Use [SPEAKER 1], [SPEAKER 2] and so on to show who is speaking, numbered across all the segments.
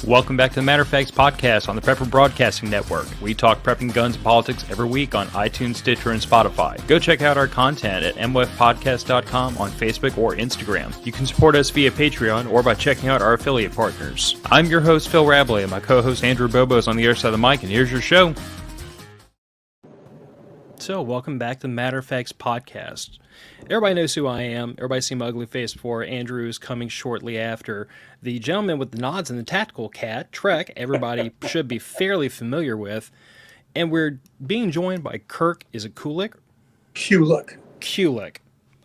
[SPEAKER 1] Welcome back to the Matter of Facts podcast on the Prepper Broadcasting Network. We talk prepping, guns, and politics every week on iTunes, Stitcher, and Spotify. Go check out our content at mwfpodcast.com on Facebook or Instagram. You can support us via Patreon or by checking out our affiliate partners. I'm your host, Phil Rabalais, and my co-host, Andrew Bobo, is on the other side of the mic, and here's your show. So, welcome back to the Matter of Facts podcast. Everybody knows who I am. Everybody's seen my ugly face before. Andrew is coming shortly after. The gentleman with the nods and the tactical cat, Trek, everybody should be fairly familiar with. And we're being joined by Kirk. Is it Kulik? Kulik.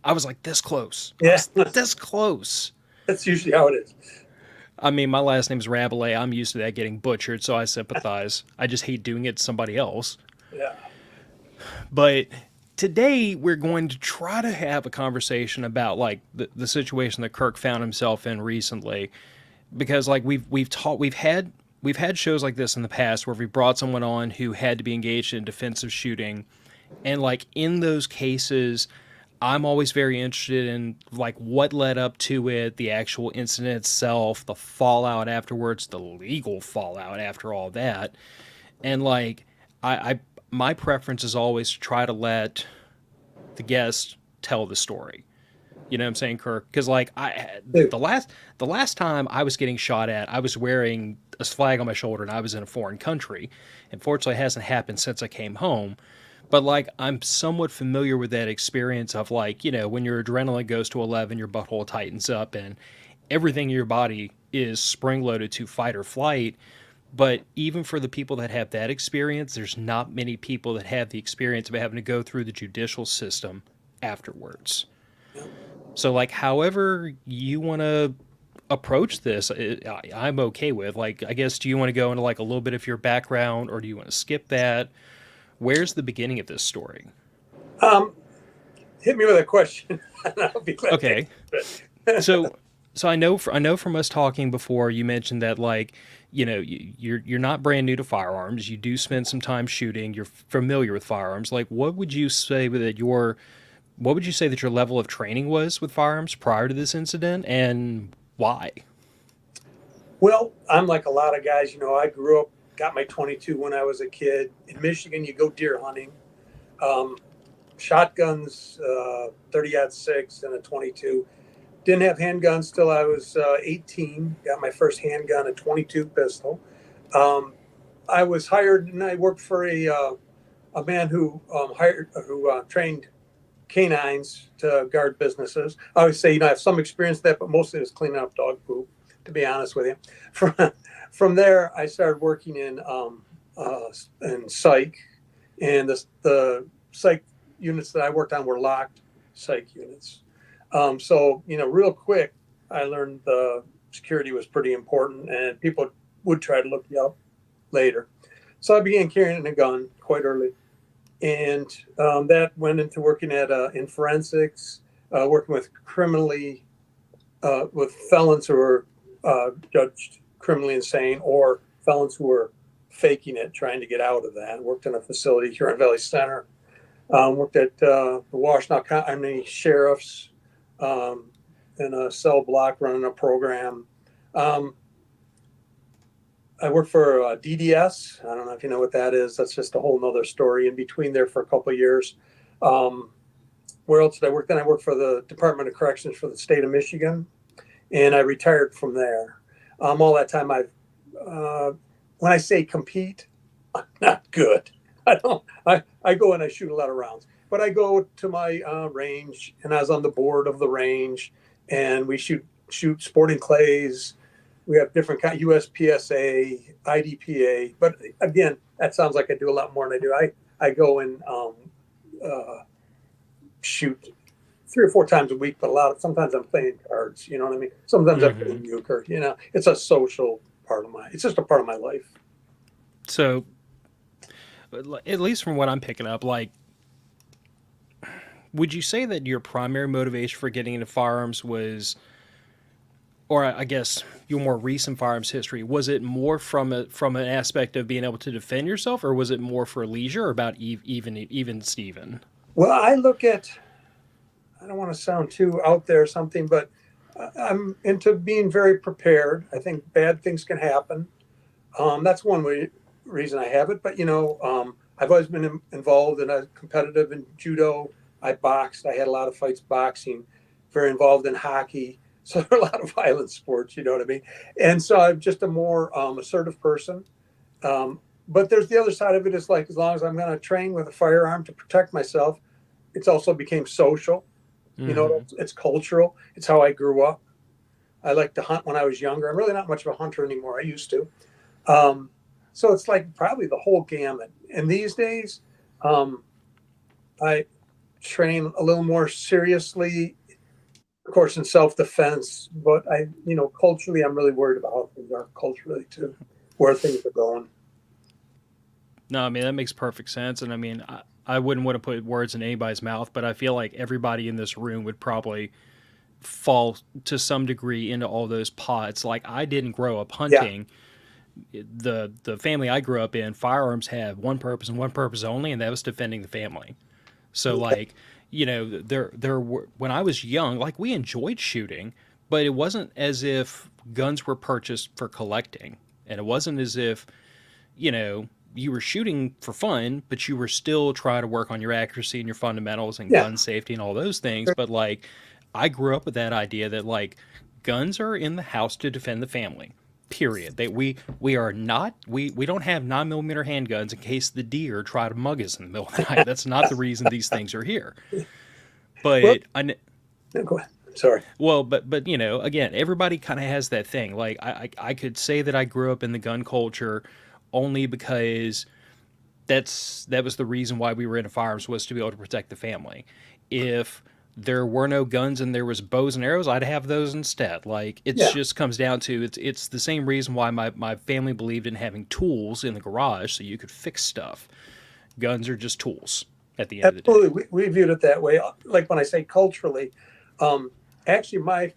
[SPEAKER 1] I was like this close.
[SPEAKER 2] Yes.
[SPEAKER 1] This close.
[SPEAKER 2] That's usually how it is.
[SPEAKER 1] I mean, my last name is Rabalais. I'm used to that getting butchered, so I sympathize. I just hate doing it to somebody else.
[SPEAKER 2] Yeah.
[SPEAKER 1] But today we're going to try to have a conversation about like the situation that Kirk found himself in recently, because like we've had shows like this in the past where we brought someone on who had to be engaged in defensive shooting, and like in those cases, I'm always very interested in like what led up to it, the actual incident itself, the fallout afterwards, the legal fallout after all that, and like my preference is always to try to let the guest tell the story. You know what I'm saying, Kirk? Because like the last time I was getting shot at, I was wearing a flag on my shoulder and I was in a foreign country. Unfortunately, it hasn't happened since I came home. But like I'm somewhat familiar with that experience of like, you know, when your adrenaline goes to 11, your butthole tightens up and everything in your body is spring-loaded to fight or flight. But even for the people that have that experience, there's not many people that have the experience of having to go through the judicial system afterwards. So, like, however you want to approach this, I'm okay with. Like, I guess, do you want to go into, like, a little bit of your background, or do you want to skip that? Where's the beginning of this story?
[SPEAKER 2] Hit me with a question, and I'll be glad.
[SPEAKER 1] Okay. So I know from us talking before, you mentioned that, like, you know, you're not brand new to firearms. You do spend some time shooting. You're familiar with firearms. Like, what would you say that your level of training was with firearms prior to this incident, and why?
[SPEAKER 2] Well, I'm like a lot of guys. You know, I grew up, got my 22 when I was a kid. In Michigan, you go deer hunting. Shotguns, 30-06 and a 22. Didn't have handguns till I was 18. Got my first handgun, a 22 pistol. I was hired, and I worked for a man who trained canines to guard businesses. I always say, you know, I have some experience with that, but mostly it was cleaning up dog poop, to be honest with you. From there, I started working in psych, and the psych units that I worked on were locked psych units. So, you know, real quick, I learned the security was pretty important, and people would try to look you up later. So I began carrying a gun quite early. And that went into working in forensics, working with with felons who were judged criminally insane, or felons who were faking it, trying to get out of that. Worked in a facility here in Valley Center. Worked at the Washtenaw County Sheriff's in a cell block running a program. I worked for DDS. I don't know if you know what that is. That's just a whole nother story. In between there for a couple of years. Where else did I work? Then I worked for the Department of Corrections for the state of Michigan, and I retired from there. All that time, when I say compete, I'm not good. I go and I shoot a lot of rounds. But I go to my range, and I was on the board of the range, and we shoot sporting clays. We have different kind, USPSA, IDPA. But again, that sounds like I do a lot more than I do. I go and shoot 3 or 4 times a week, but sometimes I'm playing cards. You know what I mean? Sometimes I'm playing euchre. You know, it's a social part of it's just a part of my life.
[SPEAKER 1] So, at least from what I'm picking up, like, would you say that your primary motivation for getting into firearms was, or I guess your more recent firearms history, was it more from an aspect of being able to defend yourself, or was it more for leisure, or about even Steven?
[SPEAKER 2] Well, I look at, I don't want to sound too out there or something, but I'm into being very prepared. I think bad things can happen. That's one reason I have it. But I've always been involved in a competitive in judo. I boxed. I had a lot of fights boxing. Very involved in hockey. So there are a lot of violent sports. You know what I mean? And so I'm just a more assertive person. But there's the other side of it. Is like as long as I'm going to train with a firearm to protect myself, it's also became social.
[SPEAKER 1] Hmm.
[SPEAKER 2] It's cultural. It's how I grew up. I liked to hunt when I was younger. I'm really not much of a hunter anymore. I used to. Um, so it's like probably the whole gamut. And these days, um, I train a little more seriously, of course, in self-defense. But culturally, I'm really worried about how things are culturally too, where things are going.
[SPEAKER 1] No, I mean, that makes perfect sense. And I mean, I wouldn't want to put words in anybody's mouth, but I feel like everybody in this room would probably fall to some degree into all those pots. Like I didn't grow up
[SPEAKER 2] Yeah.
[SPEAKER 1] hunting. The family I grew up in, firearms had one purpose and one purpose only, and that was defending the family. So
[SPEAKER 2] Okay.
[SPEAKER 1] like, there were when I was young, like we enjoyed shooting, but it wasn't as if guns were purchased for collecting, and it wasn't as if you were shooting for fun, but you were still trying to work on your accuracy and your fundamentals and
[SPEAKER 2] Yeah.
[SPEAKER 1] gun safety and all those things. But like, I grew up with that idea that like guns are in the house to defend the family. Period. That we are not we don't have 9mm handguns in case the deer try to mug us in the middle of the night. That's not the reason these things are here.
[SPEAKER 2] Well,
[SPEAKER 1] But
[SPEAKER 2] no, go ahead. Sorry.
[SPEAKER 1] well, but again, everybody kind of has that thing. Like I could say that I grew up in the gun culture only because that was the reason why we were into firearms, was to be able to protect the family. If there were no guns and there was bows and arrows, I'd have those instead. Like it
[SPEAKER 2] Yeah.
[SPEAKER 1] just comes down to it's the same reason why my family believed in having tools in the garage so you could fix stuff. Guns are just tools at the end of the day.
[SPEAKER 2] Absolutely. We viewed it that way. Like when I say culturally, um, actually, my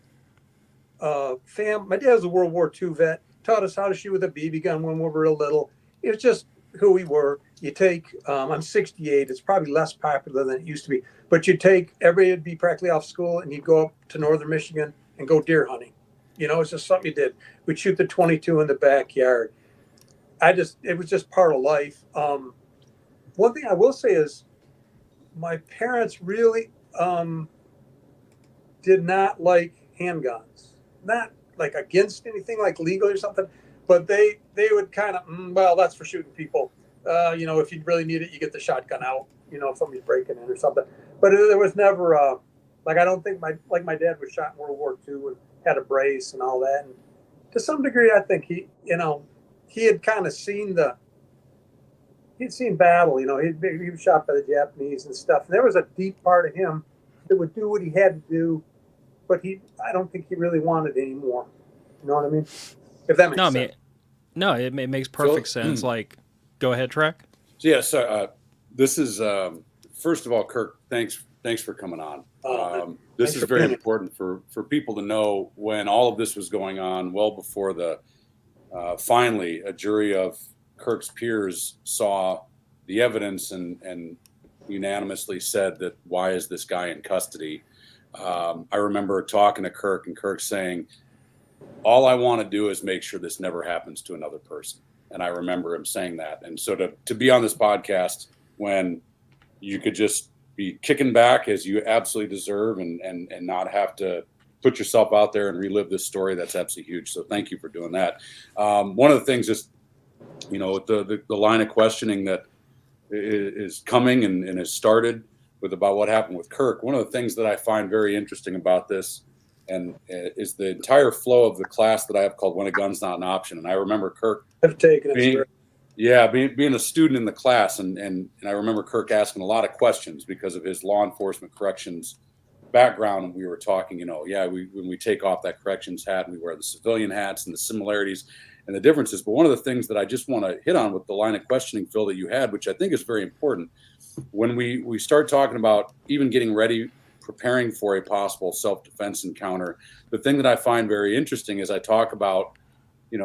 [SPEAKER 2] dad was a World War II vet, taught us how to shoot with a BB gun when we were real little. It was just who we were. You take, I'm 68, it's probably less popular than it used to be, but you take, everybody would be practically off school and you'd go up to northern Michigan and go deer hunting. It's just something you did. We'd shoot the 22 in the backyard. It was just part of life. One thing I will say is my parents really did not like handguns. Not like against anything like legal or something, but they would kind of well, that's for shooting people. If you really need it, you get the shotgun out. If somebody's breaking in or something. But there was never like I don't think my dad was shot in World War II and had a brace and all that. And to some degree, I think he had kind of he'd seen battle. He was shot by the Japanese and stuff. And there was a deep part of him that would do what he had to do, but I don't think he really wanted any more. You know what I mean? If that
[SPEAKER 1] No,
[SPEAKER 2] makes
[SPEAKER 1] I mean,
[SPEAKER 2] sense.
[SPEAKER 1] no, it makes
[SPEAKER 3] Phil,
[SPEAKER 1] perfect sense. Like, go ahead, Trek.
[SPEAKER 3] so yeah, so this is first of all, Kirk. Thanks for coming on. This
[SPEAKER 2] Thanks
[SPEAKER 3] is
[SPEAKER 2] for
[SPEAKER 3] very
[SPEAKER 2] being here.
[SPEAKER 3] important for people to know when all of this was going on, well before the finally a jury of Kirk's peers saw the evidence and unanimously said that why is this guy in custody? I remember talking to Kirk and Kirk saying, all I want to do is make sure this never happens to another person. And I remember him saying that. And so to be on this podcast when you could just be kicking back as you absolutely deserve and not have to put yourself out there and relive this story, that's absolutely huge. So thank you for doing that. One of the things is, the line of questioning that is coming and has started with about what happened with Kirk. One of the things that I find very interesting about this and is the entire flow of the class that I have called When a Gun's Not an Option. And I remember Kirk
[SPEAKER 2] I've taken it.
[SPEAKER 3] being a student in the class. And I remember Kirk asking a lot of questions because of his law enforcement corrections background. And we were talking, when we take off that corrections hat and we wear the civilian hats and the similarities and the differences. But one of the things that I just want to hit on with the line of questioning, Phil, that you had, which I think is very important, when we start talking about even getting ready, preparing for a possible self-defense encounter, the thing that I find very interesting is I talk about,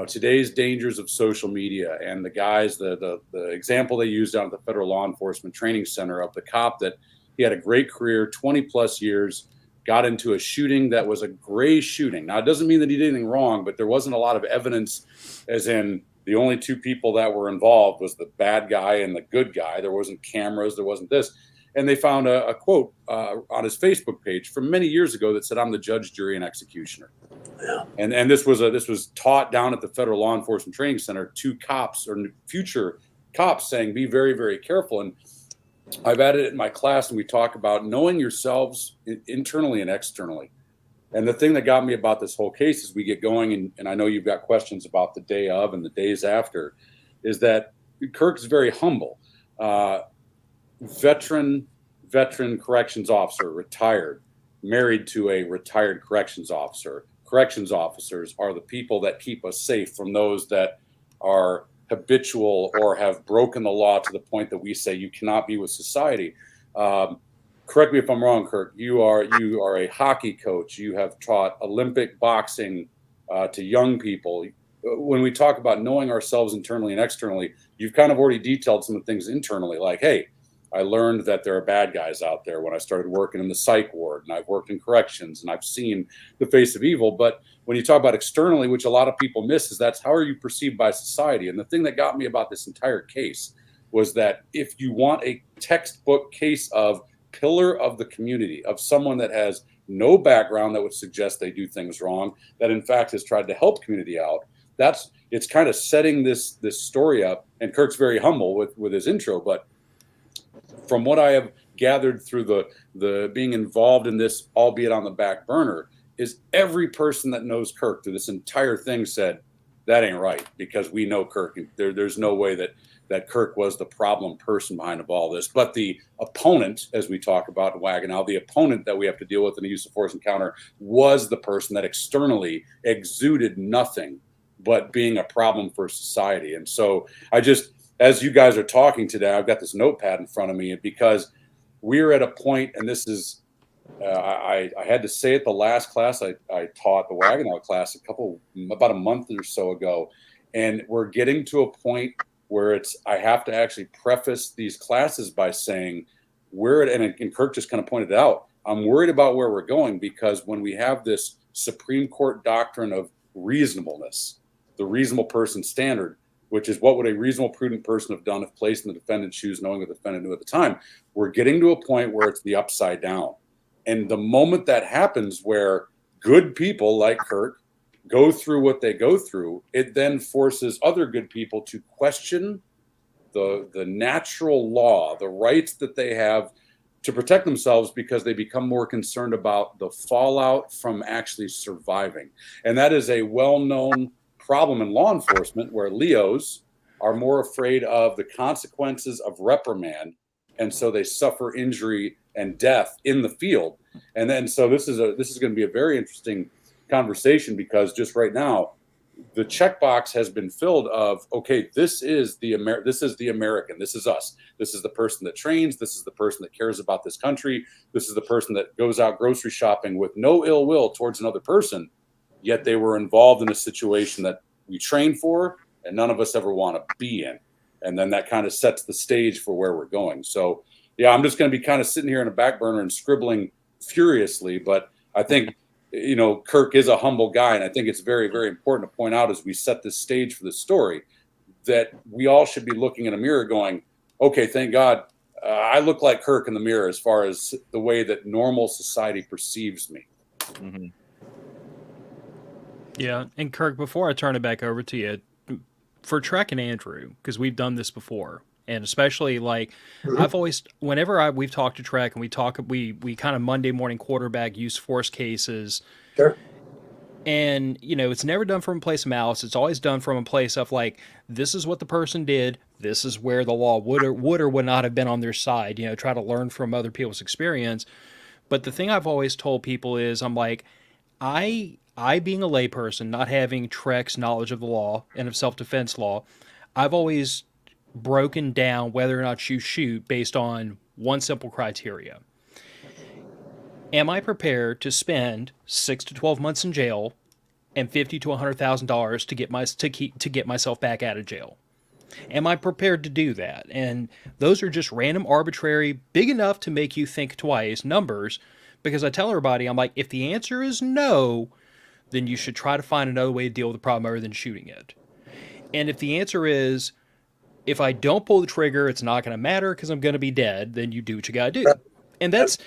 [SPEAKER 3] today's dangers of social media and the guys, the example they used down at the Federal Law Enforcement Training Center of the cop that he had a great career, 20 plus years, got into a shooting that was a gray shooting. Now, it doesn't mean that he did anything wrong, but there wasn't a lot of evidence, as in the only two people that were involved was the bad guy and the good guy. There wasn't cameras, there wasn't this. And they found a quote on his Facebook page from many years ago that said, "I'm the judge, jury, and executioner."
[SPEAKER 2] Yeah.
[SPEAKER 3] And this was taught down at the Federal Law Enforcement Training Center to cops or future cops, saying, be very, very careful. And I've added it in my class, and we talk about knowing yourselves internally and externally. And the thing that got me about this whole case as we get going, and I know you've got questions about the day of and the days after, is that Kirk's very humble. Veteran corrections officer, retired, married to a retired corrections officer. Corrections officers are the people that keep us safe from those that are habitual or have broken the law to the point that we say you cannot be with society. Correct me if I'm wrong, Kirk. You are a hockey coach. You have taught Olympic boxing to young people. When we talk about knowing ourselves internally and externally, you've kind of already detailed some of the things internally, like, hey, I learned that there are bad guys out there when I started working in the psych ward, and I've worked in corrections, and I've seen the face of evil. But when you talk about externally, which a lot of people miss, is that's how are you perceived by society? And the thing that got me about this entire case was that if you want a textbook case of pillar of the community, of someone that has no background that would suggest they do things wrong, that in fact has tried to help community out, it's kind of setting this story up. And Kirk's very humble with his intro, but from what I have gathered through the being involved in this, albeit on the back burner, is every person that knows Kirk through this entire thing said, that ain't right, because we know Kirk. There's no way that Kirk was the problem person behind of all this. But the opponent, as we talk about in Wagon, the opponent that we have to deal with in a use of force encounter was the person that externally exuded nothing but being a problem for society. And so as you guys are talking today, I've got this notepad in front of me because we're at a point, and this is, I had to say it the last class I taught, the Wagon class, about a month or so ago, and we're getting to a point where I have to actually preface these classes by saying and Kirk just kind of pointed it out, I'm worried about where we're going, because when we have this Supreme Court doctrine of reasonableness, the reasonable person standard, which is what would a reasonable, prudent person have done if placed in the defendant's shoes, knowing what the defendant knew at the time. We're getting to a point where it's the upside down. And the moment that happens, where good people like Kirk go through what they go through, it then forces other good people to question the natural law, the rights that they have to protect themselves, because they become more concerned about the fallout from actually surviving. And that is a well-known problem in law enforcement, where Leos are more afraid of the consequences of reprimand, and so they suffer injury and death in the field. And then so this is going to be a very interesting conversation, because just right now the checkbox has been filled of, okay, this is the American, this is us, this is the person that trains, this is the person that cares about this country, this is the person that goes out grocery shopping with no ill will towards another person. Yet they were involved in a situation that we train for and none of us ever want to be in. And then that kind of sets the stage for where we're going. So, yeah, I'm just going to be kind of sitting here in a back burner and scribbling furiously. But I think, Kirk is a humble guy. And I think it's very, very important to point out, as we set this stage for this story, that we all should be looking in a mirror going, okay, thank God I look like Kirk in the mirror as far as the way that normal society perceives me.
[SPEAKER 1] Mm-hmm. Yeah, and Kirk, before I turn it back over to you, for Trek and Andrew, because we've done this before, and especially like I've always, whenever we've talked to Trek and we kind of Monday morning quarterback use force cases.
[SPEAKER 2] Sure.
[SPEAKER 1] And, it's never done from a place of malice. It's always done from a place of like, this is what the person did. This is where the law would or would not have been on their side, try to learn from other people's experience. But the thing I've always told people is, I'm like, I being a layperson, not having Trek's knowledge of the law and of self-defense law, I've always broken down whether or not you shoot based on one simple criteria. Am I prepared to spend 6 to 12 months in jail and $50,000 to $100,000 to get myself back out of jail? Am I prepared to do that? And those are just random, arbitrary, big enough to make you think twice numbers. Because I tell everybody, I'm like, if the answer is no, then you should try to find another way to deal with the problem other than shooting it. And if the answer is, if I don't pull the trigger, it's not going to matter because I'm going to be dead, then you do what you got to do. And that's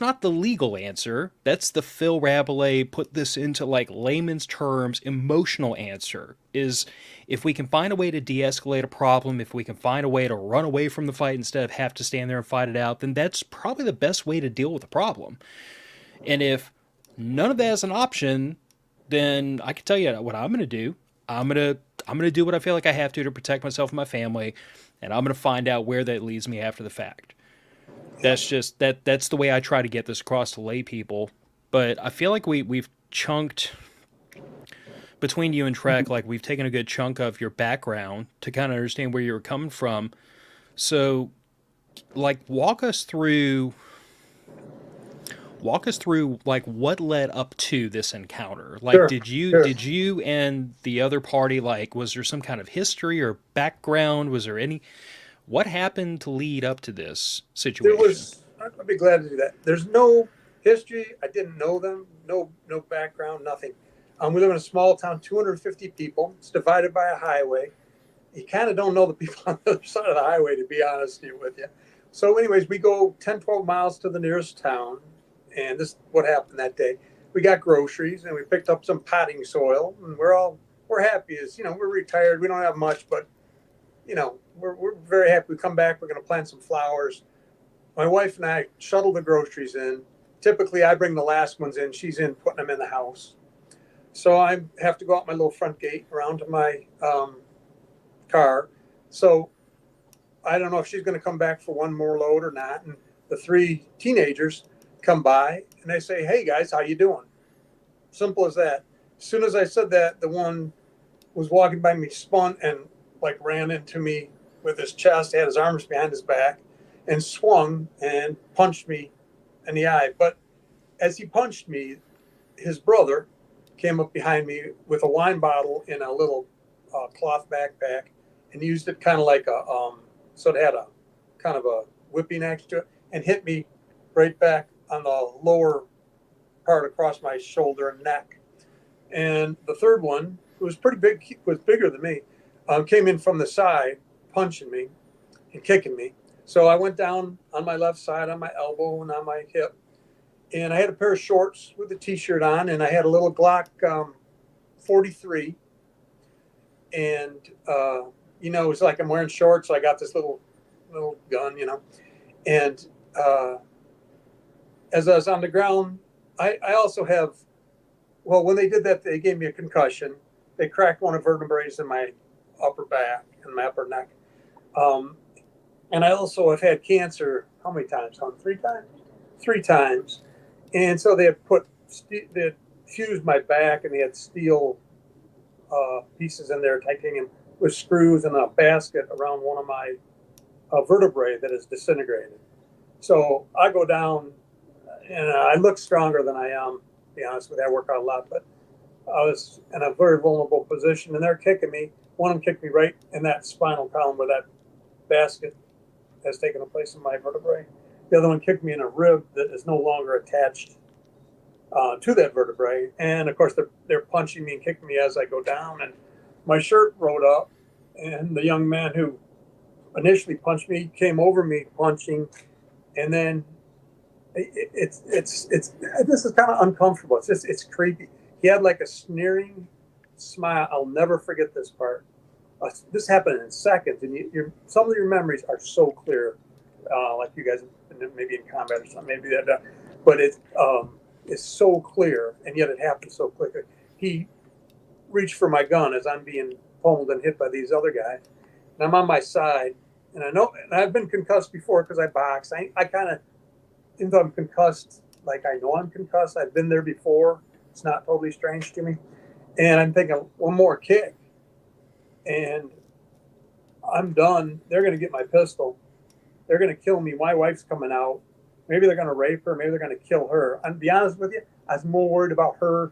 [SPEAKER 1] not the legal answer. That's the Phil Rabalais, put this into like layman's terms, emotional answer. Is if we can find a way to de-escalate a problem, if we can find a way to run away from the fight instead of have to stand there and fight it out, then that's probably the best way to deal with the problem. And if none of that is an option, then I can tell you what I'm going to do. I'm going to do what I feel like I have to protect myself and my family, and I'm going to find out where that leads me after the fact. That's just that's the way I try to get this across to lay people. But I feel like we've chunked between you and Trek, like we've taken a good chunk of your background to kind of understand where you're coming from. So like walk us through like what led up to this encounter. Like
[SPEAKER 2] Sure,
[SPEAKER 1] did
[SPEAKER 2] sure.
[SPEAKER 1] you and the other party, like was there some kind of history or background? Was there any, what happened to lead up to this
[SPEAKER 2] There
[SPEAKER 1] situation?
[SPEAKER 2] was, I'd be glad to do that. There's no history. I didn't know them. No background, nothing. We live in a small town, 250 people. It's divided by a highway. You kind of don't know the people on the other side of the highway, to be honest with you. So anyways, we go 10, 12 miles to the nearest town. And this is what happened that day. We got groceries and we picked up some potting soil, and we're happy as, we're retired. We don't have much, but we're very happy. We come back, we're going to plant some flowers. My wife and I shuttle the groceries in. Typically I bring the last ones in. She's in putting them in the house. So I have to go out my little front gate around to my car. So I don't know if she's going to come back for one more load or not. And the three teenagers come by and they say, "Hey guys, how you doing?" Simple as that. As soon as I said that, the one was walking by me, spun and like ran into me with his chest, had his arms behind his back, and swung and punched me in the eye. But as he punched me, his brother came up behind me with a wine bottle in a little cloth backpack and used it kind of like so it had a kind of a whipping axe to it, and hit me right back on the lower part across my shoulder and neck. And the third one, who was pretty big, was bigger than me, came in from the side, punching me and kicking me. So I went down on my left side, on my elbow and on my hip. And I had a pair of shorts with a t-shirt on, and I had a little Glock 43. And, it was like I'm wearing shorts, so I got this little gun, And as I was on the ground, I also have, when they did that, they gave me a concussion. They cracked one of the vertebrae in my upper back and my upper neck. And I also have had cancer, how many times, Hon? 3 times? 3 times. And so they had fused my back, and they had steel pieces in there, titanium, with screws and a basket around one of my vertebrae that is disintegrated. So I go down, and I look stronger than I am, to be honest with you. I work out a lot, but I was in a very vulnerable position, and they're kicking me. One of them kicked me right in that spinal column where that basket has taken a place in my vertebrae. The other one kicked me in a rib that is no longer attached to that vertebrae. And of course, they're punching me and kicking me as I go down. And my shirt rode up, and the young man who initially punched me came over me punching, and then it's this is kind of uncomfortable. It's creepy. He had like a sneering smile. I'll never forget this part. This happened in seconds, and some of your memories are so clear, like you guys maybe in combat or something, maybe that, but it's so clear, and yet it happened so quickly. He reached for my gun as I'm being pummeled and hit by these other guys, and I'm on my side, and I know, and I've been concussed before because I box. I kind of, even though I'm concussed, like I know I'm concussed, I've been there before. It's not totally strange to me, and I'm thinking one more kick, and I'm done. They're going to get my pistol. They're going to kill me. My wife's coming out. Maybe they're going to rape her. Maybe they're going to kill her. And to be honest with you, I was more worried about her.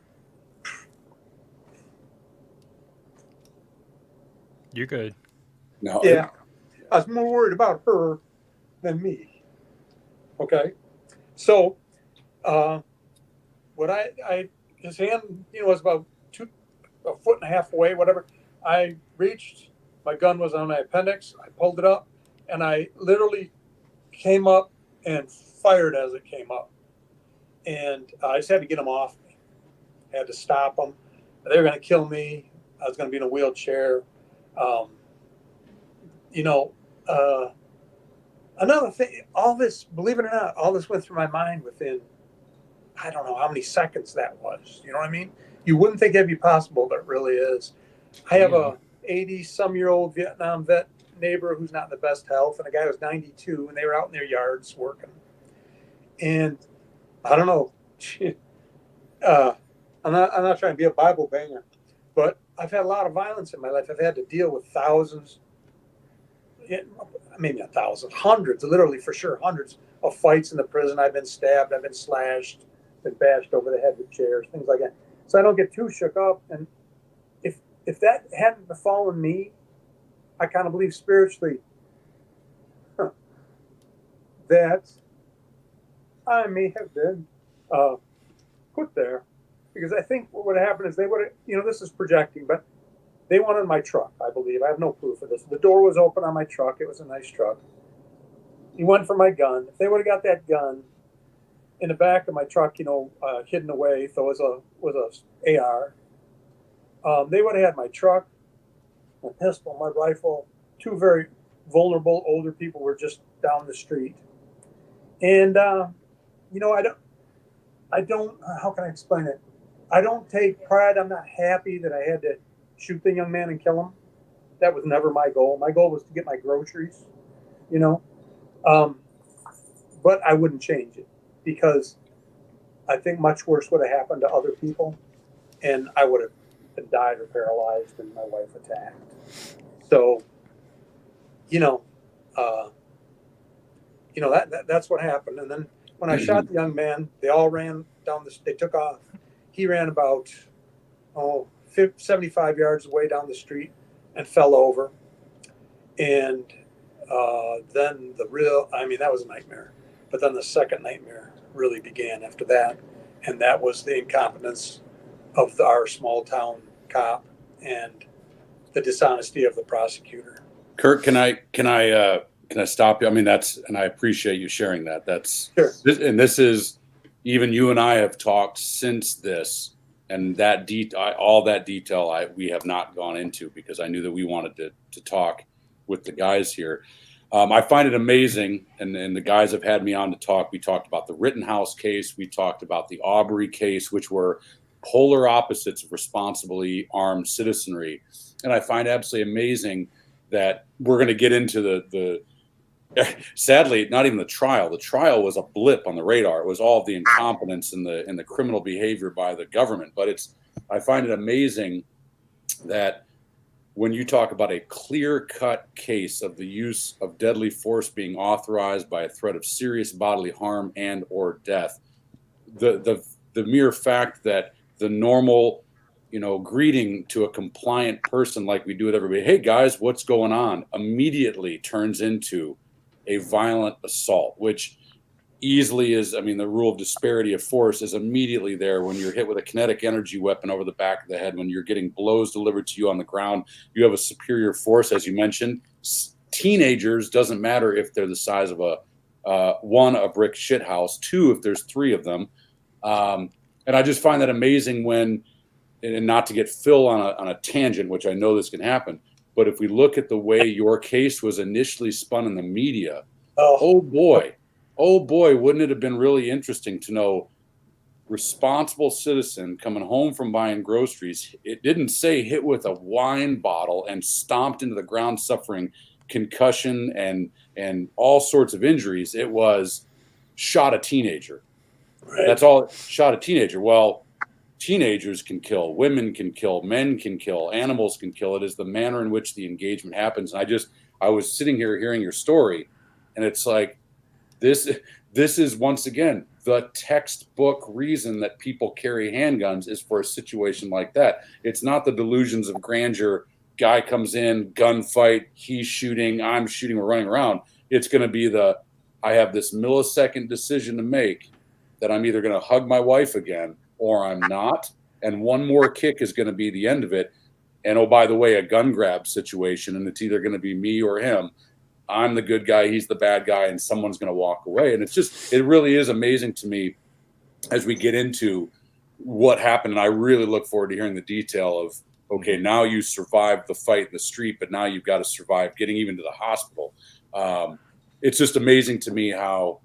[SPEAKER 1] You're good.
[SPEAKER 3] No.
[SPEAKER 2] Yeah. I was more worried about her than me. Okay. So What his hand, was about a foot and a half away, whatever. I reached, my gun was on my appendix. I pulled it up, and I literally came up and fired as it came up. And I just had to get them off me. I had to stop them. They were going to kill me. I was going to be in a wheelchair. Another thing, all this, believe it or not, all this went through my mind within, I don't know how many seconds that was. You know what I mean? You wouldn't think it'd be possible, but it really is. I have a 80-some-year-old Vietnam vet neighbor who's not in the best health, and a guy who's 92, and they were out in their yards working. And I don't know. I'm not trying to be a Bible banger, but I've had a lot of violence in my life. I've had to deal with thousands, maybe not thousands, hundreds, literally for sure, hundreds of fights in the prison. I've been stabbed, I've been slashed, been bashed over the head with chairs, things like that. So I don't get too shook up. And if that hadn't befallen me, I kind of believe spiritually that I may have been put there, because I think what would have happened is they would have, this is projecting, but they wanted my truck, I believe. I have no proof of this. The door was open on my truck. It was a nice truck. He went for my gun. If they would have got that gun in the back of my truck, hidden away, so it was a AR, they would have had my truck, my pistol, my rifle. Two very vulnerable older people were just down the street. And, I don't, how can I explain it? I don't take pride. I'm not happy that I had to shoot the young man and kill him. That was never my goal. My goal was to get my groceries, but I wouldn't change it, because I think much worse would have happened to other people, and I would have been died or paralyzed and my wife attacked. So, that's what happened. And then when I shot the young man, they all ran down they took off. He ran about 75 yards away down the street and fell over. And then that was a nightmare. But then the second nightmare really began after that. And that was the incompetence of our small town cop and the dishonesty of the prosecutor.
[SPEAKER 3] Kirk, can I stop you? I mean, and I appreciate you sharing that. That's
[SPEAKER 2] sure.
[SPEAKER 3] This is, even you and I have talked since this, and all that detail we have not gone into, because I knew that we wanted to talk with the guys here. I find it amazing, and the guys have had me on to talk. We talked about the Rittenhouse case. We talked about the Aubrey case, which were polar opposites of responsibly armed citizenry. And I find absolutely amazing that we're going to get into the sadly, not even the trial. The trial was a blip on the radar. It was all of the incompetence and the criminal behavior by the government. But I find it amazing that when you talk about a clear-cut case of the use of deadly force being authorized by a threat of serious bodily harm and or death, the mere fact that the normal, greeting to a compliant person like we do with everybody, hey guys, what's going on, immediately turns into a violent assault, which easily is, the rule of disparity of force is immediately there when you're hit with a kinetic energy weapon over the back of the head, when you're getting blows delivered to you on the ground. You have a superior force, as you mentioned. Teenagers, doesn't matter if they're the size of a brick shit house, two, if there's three of them. And I just find that amazing when, and not to get Phil on a tangent, which I know this can happen, but if we look at the way your case was initially spun in the media, oh boy, wouldn't it have been really interesting to know responsible citizen coming home from buying groceries. It didn't say hit with a wine bottle and stomped into the ground suffering concussion and all sorts of injuries. It was shot a teenager. Right. That's all. Shot a teenager. Well, teenagers can kill, women can kill, men can kill, animals can kill. It is the manner in which the engagement happens. And I was sitting here hearing your story, and it's like, this is once again the textbook reason that people carry handguns is for a situation like that. It's not the delusions of grandeur. Guy comes in, gunfight, he's shooting, I'm shooting, we're running around. It's going to be I have this millisecond decision to make. that I'm either going to hug my wife again or I'm not. And one more kick is going to be the end of it. And oh, by the way, a gun grab situation, and it's either going to be me or him. I'm the good guy, he's the bad guy, and someone's going to walk away. And it really is amazing to me as we get into what happened. And I really look forward to hearing the detail of, okay, now you survived the fight in the street, but now you've got to survive getting even to the hospital. It's just amazing to me how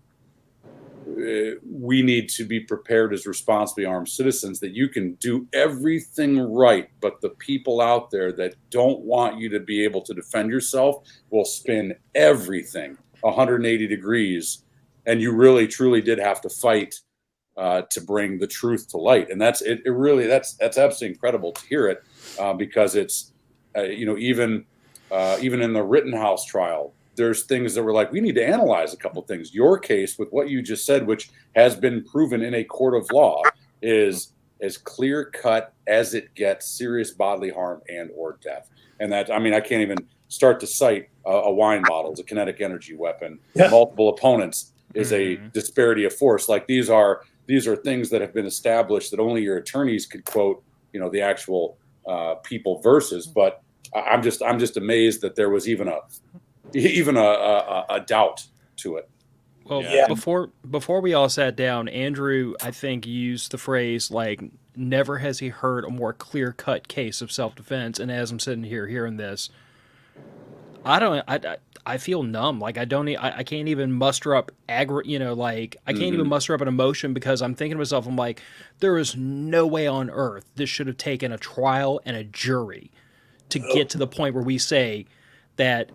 [SPEAKER 3] we need to be prepared as responsibly armed citizens, that you can do everything right, but the people out there that don't want you to be able to defend yourself will spin everything 180 degrees. And you really, truly did have to fight to bring the truth to light. And that's absolutely incredible to hear it, because it's, even in the Rittenhouse trial, there's things that were like, we need to analyze a couple of things. Your case, with what you just said, which has been proven in a court of law, is as clear cut as it gets: serious bodily harm and or death. And that, I can't even start to cite a wine bottle as a kinetic energy weapon. Yeah. Multiple opponents is a disparity of force. Like these are things that have been established that only your attorneys could quote, the actual people versus. But I'm just amazed that there was even a doubt to it.
[SPEAKER 1] Well, yeah. Before we all sat down, Andrew, I think, used the phrase, like, never has he heard a more clear-cut case of self-defense. And as I'm sitting here hearing this, I feel numb. Like, I can't even muster up I can't even muster up an emotion, because I'm thinking to myself, I'm like, there is no way on earth this should have taken a trial and a jury to get to the point where we say that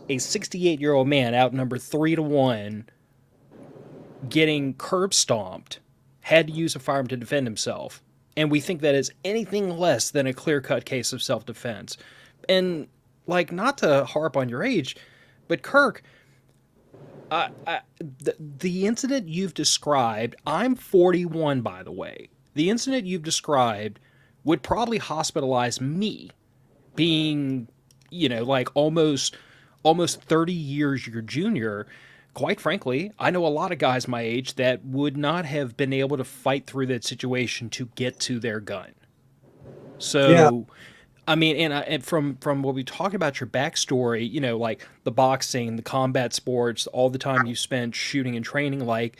[SPEAKER 1] a 68-year-old man outnumbered 3-1, getting curb stomped, had to use a firearm to defend himself. And we think that is anything less than a clear-cut case of self-defense. And, like, not to harp on your age, but Kirk, the incident you've described, I'm 41, by the way. The incident you've described would probably hospitalize me, being, almost 30 years your junior. Quite frankly, I know a lot of guys my age that would not have been able to fight through that situation to get to their gun. So, yeah. And from what we talk about your backstory, like the boxing, the combat sports, all the time you spent shooting and training, like,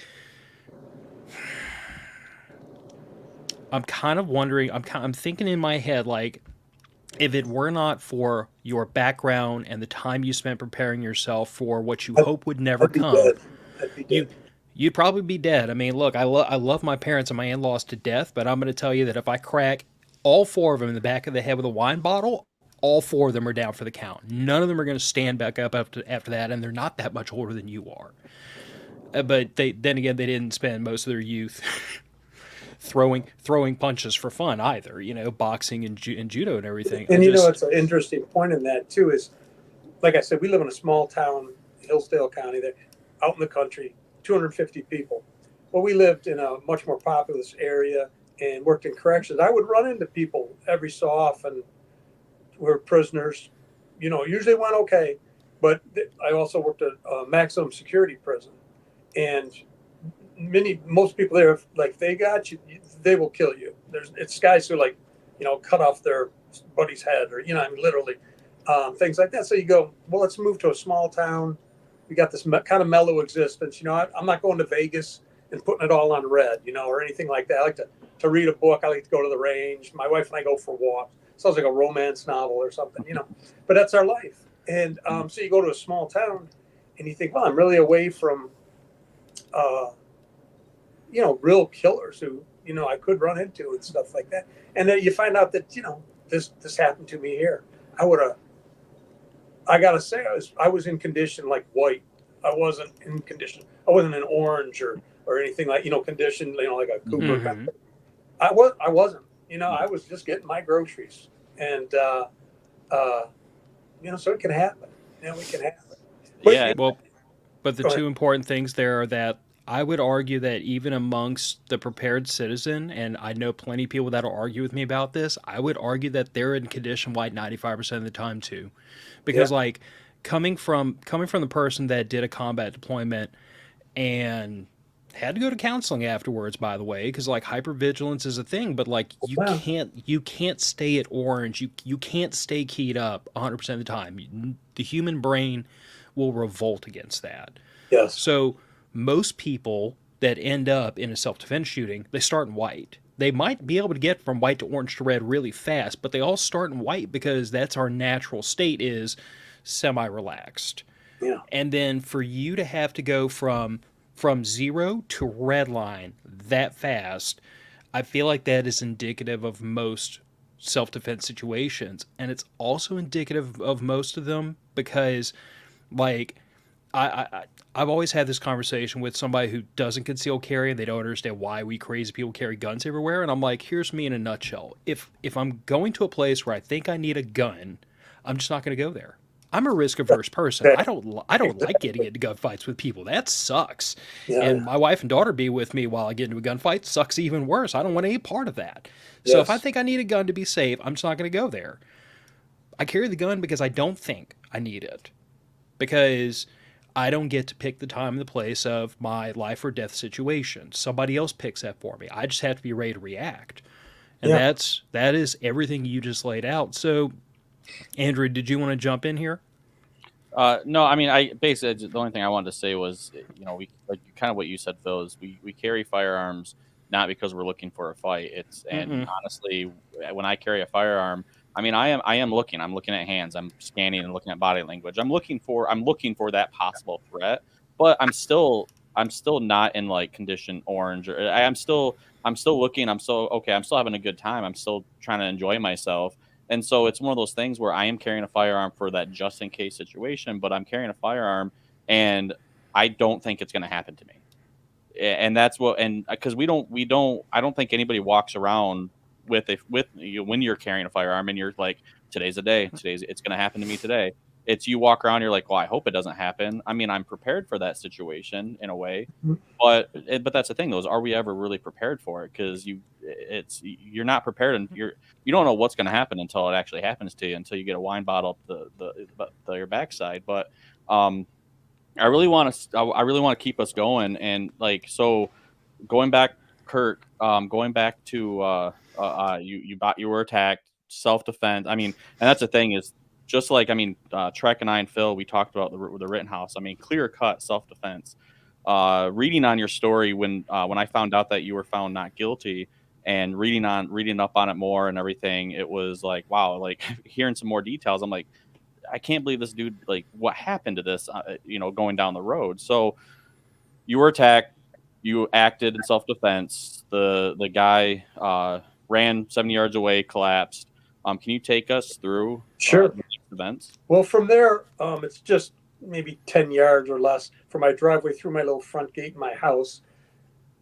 [SPEAKER 1] I'm kind of wondering, I'm thinking in my head, like, if it were not for your background and the time you spent preparing yourself for what you hope would never come, you'd probably be dead. Look, I love my parents and my in-laws to death, but I'm going to tell you that if I crack all 4 of them in the back of the head with a wine bottle, all 4 of them are down for the count. None of them are going to stand back up after that, and they're not that much older than you are. But then again, they didn't spend most of their youth throwing punches for fun either, boxing and judo and everything.
[SPEAKER 2] And it's an interesting point in that too, is, like I said, we live in a small town, Hillsdale County, there, out in the country, 250 people. Well, we lived in a much more populous area and worked in corrections. I would run into people every so often who were prisoners, usually went okay, but I also worked at a maximum security prison, and most people there, like, they got you, they will kill you. It's guys who, like, cut off their buddy's head, or literally things like that. So you go, well, let's move to a small town. We got this kind of mellow existence. I'm not going to Vegas and putting it all on red, or anything like that. I like to read a book. I like to go to the range. My wife and I go for walks. Sounds like a romance novel or something, but that's our life. And so you go to a small town and you think, well, I'm really away from real killers who, I could run into and stuff like that. And then you find out that, this happened to me here. I gotta say, I was in condition like white. I wasn't in condition. I wasn't in orange or anything like, condition, like a Cooper. Mm-hmm. I wasn't, I was just getting my groceries, and, so it can happen. It can happen. But,
[SPEAKER 1] but the two important things there are that I would argue that even amongst the prepared citizen, and I know plenty of people that will argue with me about this, I would argue that they're in condition white 95% of the time too. Because like coming from the person that did a combat deployment and Had to go to counseling afterwards, by the way, because like hypervigilance is a thing, but like
[SPEAKER 2] Wow.
[SPEAKER 1] you can't stay at orange. You can't stay keyed up 100% of the time. The human brain will revolt against that.
[SPEAKER 2] Yes.
[SPEAKER 1] So most people that end up in a self-defense shooting, they start in white. They might be able to get from white to orange to red really fast, but they all start in white because that's our natural state, is semi-relaxed.
[SPEAKER 2] Yeah.
[SPEAKER 1] And then for you to have to go from zero to red line that fast, I feel like that is indicative of most self-defense situations, and it's also indicative of most of them because, like, I've always had this conversation with somebody who doesn't conceal carry and they don't understand why we crazy people carry guns everywhere. And I'm like, here's me in a nutshell. If I'm going to a place where I think I need a gun, I'm just not going to go there. I'm a risk averse person. I don't like getting into gunfights with people. That sucks.
[SPEAKER 2] Yeah.
[SPEAKER 1] And my wife and daughter be with me while I get into a gunfight. Sucks even worse. I don't want any part of that.
[SPEAKER 2] Yes.
[SPEAKER 1] So if I think I need a gun to be safe, I'm just not going to go there. I carry the gun because I don't think I need it. Because I don't get to pick the time and the place of my life or death situation. Somebody else picks that for me. I just have to be ready to react. And
[SPEAKER 2] Yeah.
[SPEAKER 1] that is everything you just laid out. So, Andrew, did you want to jump in here?
[SPEAKER 4] No, I mean, I basically the only thing I wanted to say was, we like kind of what you said, Phil, is we carry firearms not because we're looking for a fight. And honestly, when I carry a firearm, I mean, I am looking. I'm looking at hands. I'm scanning and looking at body language. I'm looking for that possible threat, but I'm still not in like condition orange. Or I'm still looking. I'm still having a good time. I'm still trying to enjoy myself. And so it's one of those things where I am carrying a firearm for that just in case situation, but I'm carrying a firearm and I don't think it's going to happen to me. And that's because I don't think anybody walks around with you when you're carrying a firearm and you're like, today's the day, it's going to happen to me today. It's you walk around, you're like, well, I hope it doesn't happen. I mean, I'm prepared for that situation in a way, but that's the thing, though, is are we ever really prepared for it? Because you're not prepared, and you don't know what's going to happen until it actually happens to you, until you get a wine bottle up your backside. But I really want to keep us going, and like, so going back, Kirk, going back to you were attacked, self-defense. I mean, and that's the thing is, just like, I mean, Trek and I and Phil, we talked about the Rittenhouse. I mean, clear-cut self-defense. Reading on your story when I found out that you were found not guilty, and reading up on it more and everything, it was like, wow, like hearing some more details. I'm like, I can't believe this dude, like, what happened to this, going down the road. So you were attacked, you acted in self-defense. The guy ran 70 yards away, collapsed. Can you take us through
[SPEAKER 2] Sure.
[SPEAKER 4] the next events?
[SPEAKER 2] Well, from there, it's just maybe 10 yards or less from my driveway through my little front gate in my house.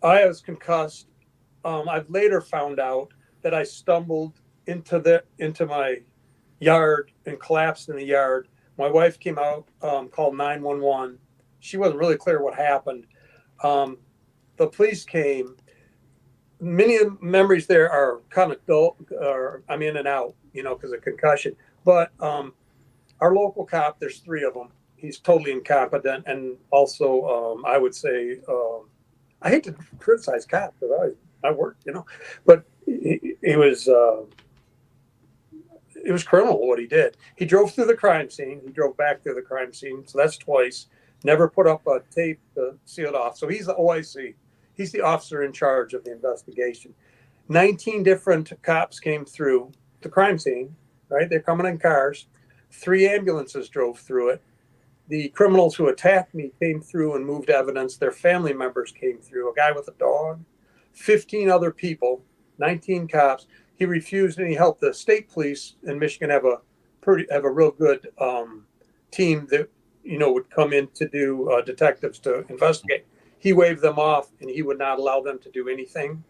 [SPEAKER 2] I was concussed. I've later found out that I stumbled into my yard and collapsed in the yard. My wife came out, called 911. She wasn't really clear what happened. The police came. Many of the memories there are kind of dull, or I'm in and out, because of concussion. But our local cop, there's 3 of them. He's totally incompetent, and also I would say I hate to criticize cops because I work, but it was criminal what he did. He drove through the crime scene. He drove back through the crime scene, so that's twice. Never put up a tape to seal it off. So he's the OIC. He's the officer in charge of the investigation. 19 different cops came through the crime scene, right? They're coming in cars. 3 ambulances drove through it. The criminals who attacked me came through and moved evidence. Their family members came through, a guy with a dog, 15 other people, 19 cops. He refused, and he helped the state police in Michigan have a real good team that, would come in to do detectives to investigate. He waved them off, and he would not allow them to do anything.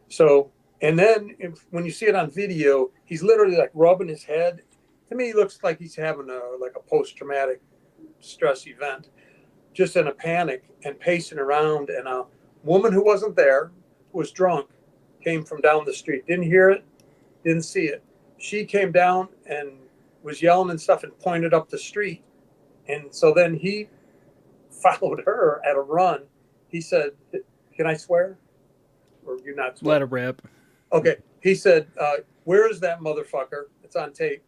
[SPEAKER 2] So, and then when you see it on video, he's literally like rubbing his head. To me, he looks like he's having a post-traumatic stress event, just in a panic and pacing around. And a woman who wasn't there, who was drunk, came from down the street. Didn't hear it, didn't see it. She came down and was yelling and stuff and pointed up the street. And so then he followed her at a run. he said, "Can I swear? Or you're not swear?"
[SPEAKER 1] Let it rip.
[SPEAKER 2] Okay. He said, "Where is that motherfucker? It's on tape."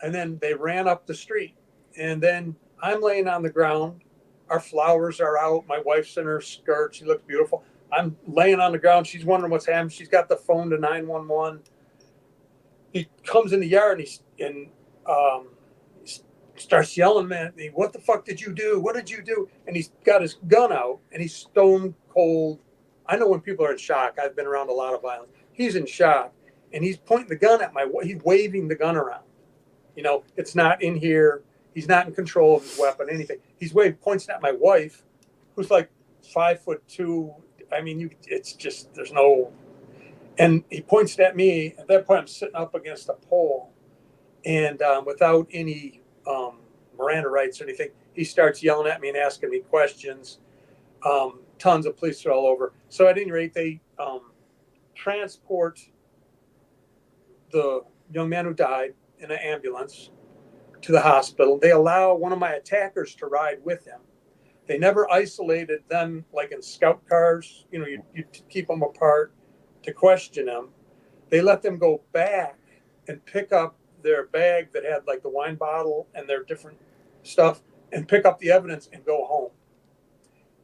[SPEAKER 2] And then they ran up the street. And then I'm laying on the ground. Our flowers are out. My wife's in her skirt. She looks beautiful. I'm laying on the ground. She's wondering what's happening. She's got the phone to 911. He comes in the yard and he starts yelling at me, "What the fuck did you do? What did you do?" And he's got his gun out and he's stone cold. I know when people are in shock. I've been around a lot of violence. He's in shock and he's pointing the gun at he's waving the gun around. You know, it's not in here. He's not in control of his weapon, anything. He's points at my wife, who's like 5'2". I mean, it's just, there's no, and he points at me. At that point, I'm sitting up against a pole, and without any Miranda rights or anything, he starts yelling at me and asking me questions. Tons of police are all over. So at any rate, they transport the young man who died in an ambulance to the hospital. They allow one of my attackers to ride with him. They never isolated them like in scout cars. You know, you keep them apart to question them. They let them go back and pick up their bag that had like the wine bottle and their different stuff and pick up the evidence and go home.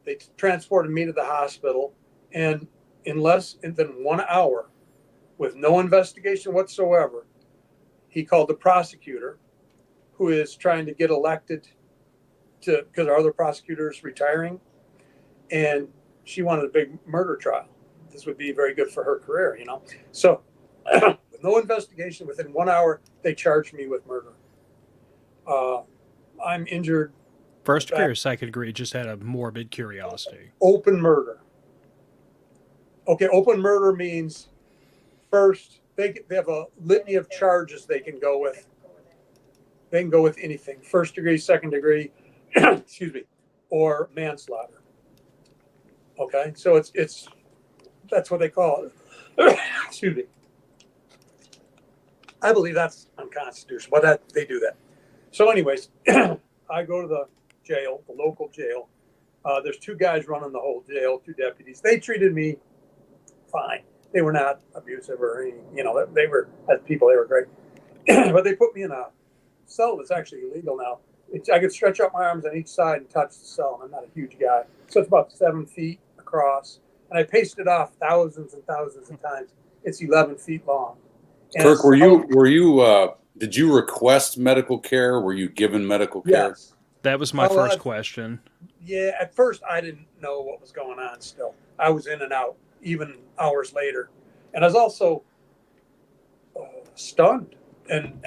[SPEAKER 2] They transported me to the hospital, and in less than 1 hour, with no investigation whatsoever, he called the prosecutor, who is trying to get elected because our other prosecutor is retiring, and she wanted a big murder trial. This would be very good for her career, you know. So with no investigation, within 1 hour, they charged me with murder. I'm injured.
[SPEAKER 1] First degree or second degree? Just had a morbid curiosity.
[SPEAKER 2] Open murder. Okay, open murder means first, they have a litany of charges they can go with. They can go with anything. First degree, second degree, excuse me, or manslaughter. Okay, so it's that's what they call it. Excuse me. I believe that's unconstitutional, but they do that. So anyways, I go to the jail, the local jail. There's two guys running the whole jail, two deputies. They treated me fine. They were not abusive or any, you know, they were, as people, they were great. But they put me in a cell that's actually illegal now. I could stretch out my arms on each side and touch the cell. I'm not a huge guy. So it's about 7 feet across. And I pasted off thousands and thousands of times. It's 11 feet long. And
[SPEAKER 3] Kirk, did you request medical care? Were you given medical care?
[SPEAKER 2] Yes.
[SPEAKER 1] That was my first question.
[SPEAKER 2] Yeah, at first I didn't know what was going on still. I was in and out, even hours later. And I was also stunned and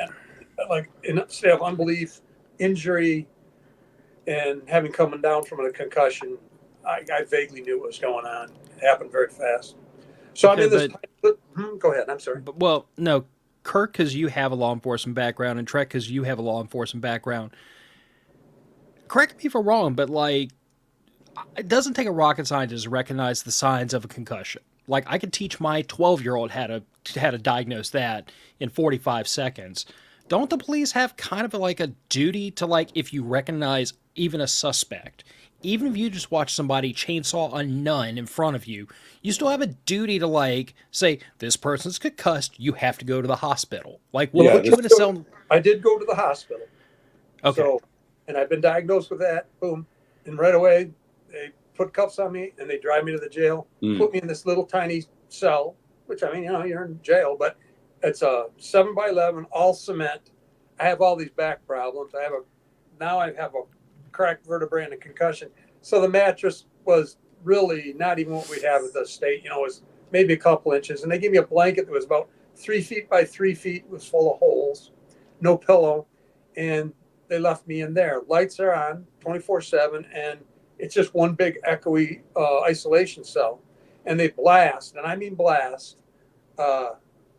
[SPEAKER 2] like in a state of unbelief, injury, and having coming down from a concussion. I vaguely knew what was going on. It happened very fast. So
[SPEAKER 1] Okay,
[SPEAKER 2] I'm in this. Go ahead. I'm sorry.
[SPEAKER 1] But, well, no, Kirk, because you have a law enforcement background, and Trek, because you have a law enforcement background. Correct me if I'm wrong, but like, it doesn't take a rocket scientist to recognize the signs of a concussion. Like, I could teach my 12-year-old how to diagnose that in 45 seconds. Don't the police have kind of like a duty to, like, if you recognize even a suspect, even if you just watch somebody chainsaw a nun in front of you, you still have a duty to, like, say, this person's concussed, you have to go to the hospital. Like, we'll put you in a cell.
[SPEAKER 2] I did go to the hospital.
[SPEAKER 1] Okay.
[SPEAKER 2] So, and I've been diagnosed with that. Boom. And right away, they put cuffs on me and they drive me to the jail, put me in this little tiny cell, which, I mean, you know, you're in jail, but it's a 7x11, all cement. I have all these back problems. Now I have a cracked vertebrae and a concussion. So the mattress was really not even what we have at the state, you know, it was maybe a couple inches. And they gave me a blanket that was about 3 feet by 3 feet, was full of holes, no pillow. And they left me in there. Lights are on 24/7. And it's just one big echoey isolation cell. And they blast, and I mean blast,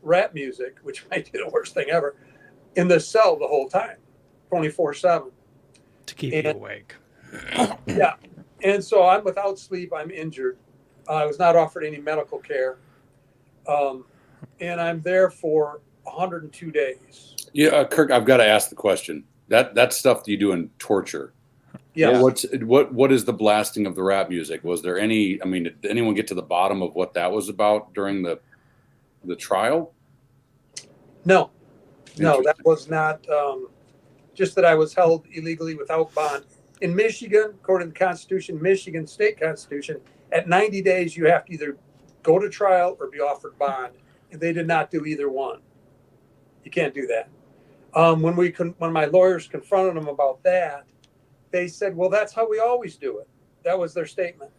[SPEAKER 2] rap music, which might be the worst thing ever, in the cell the whole time, 24/7.
[SPEAKER 1] To keep you awake.
[SPEAKER 2] Yeah. And so I'm without sleep. I'm injured. I was not offered any medical care. And I'm there for 102 days.
[SPEAKER 3] Yeah, Kirk, I've got to ask the question. That stuff you do in torture,
[SPEAKER 2] Yes.
[SPEAKER 3] What is the blasting of the rap music? Was there any? I mean, did anyone get to the bottom of what that was about during the trial?
[SPEAKER 2] No, that
[SPEAKER 3] Interesting.
[SPEAKER 2] was not, just that I was held illegally without bond. In Michigan, according to the Constitution, Michigan state constitution, at 90 days, you have to either go to trial or be offered bond. And they did not do either one. You can't do that. When my lawyers confronted them about that, they said, well, that's how we always do it. That was their statement.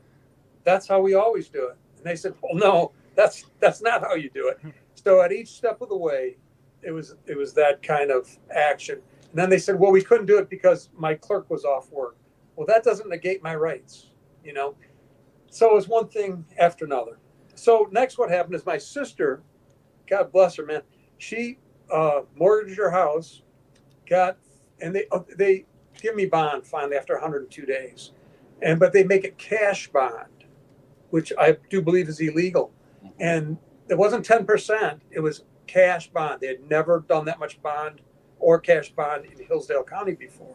[SPEAKER 2] That's how we always do it. And they said, well, no, that's not how you do it. So at each step of the way, it was that kind of action. And then they said, well, we couldn't do it because my clerk was off work. Well, that doesn't negate my rights, you know? So it was one thing after another. So next what happened is my sister, God bless her, man, she mortgaged her house, and they give me bond finally after 102 days. But they make it cash bond, which I do believe is illegal. And it wasn't 10%, it was cash bond. They had never done that much bond or cash bond in Hillsdale County before.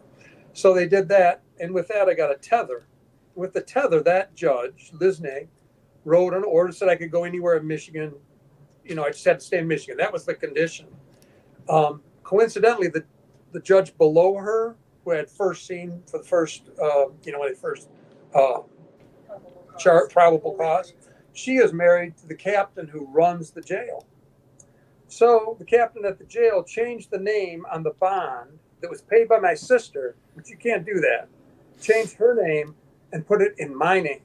[SPEAKER 2] So they did that. And with that, I got a tether. With the tether, that judge, Lisney, wrote an order, said I could go anywhere in Michigan. You know, I just had to stay in Michigan. That was the condition. Coincidentally, the judge below her, who I had first seen for the first, when they first probable cause, she is married to the captain who runs the jail. So the captain at the jail changed the name on the bond that was paid by my sister, which you can't do that. Changed her name and put it in my name.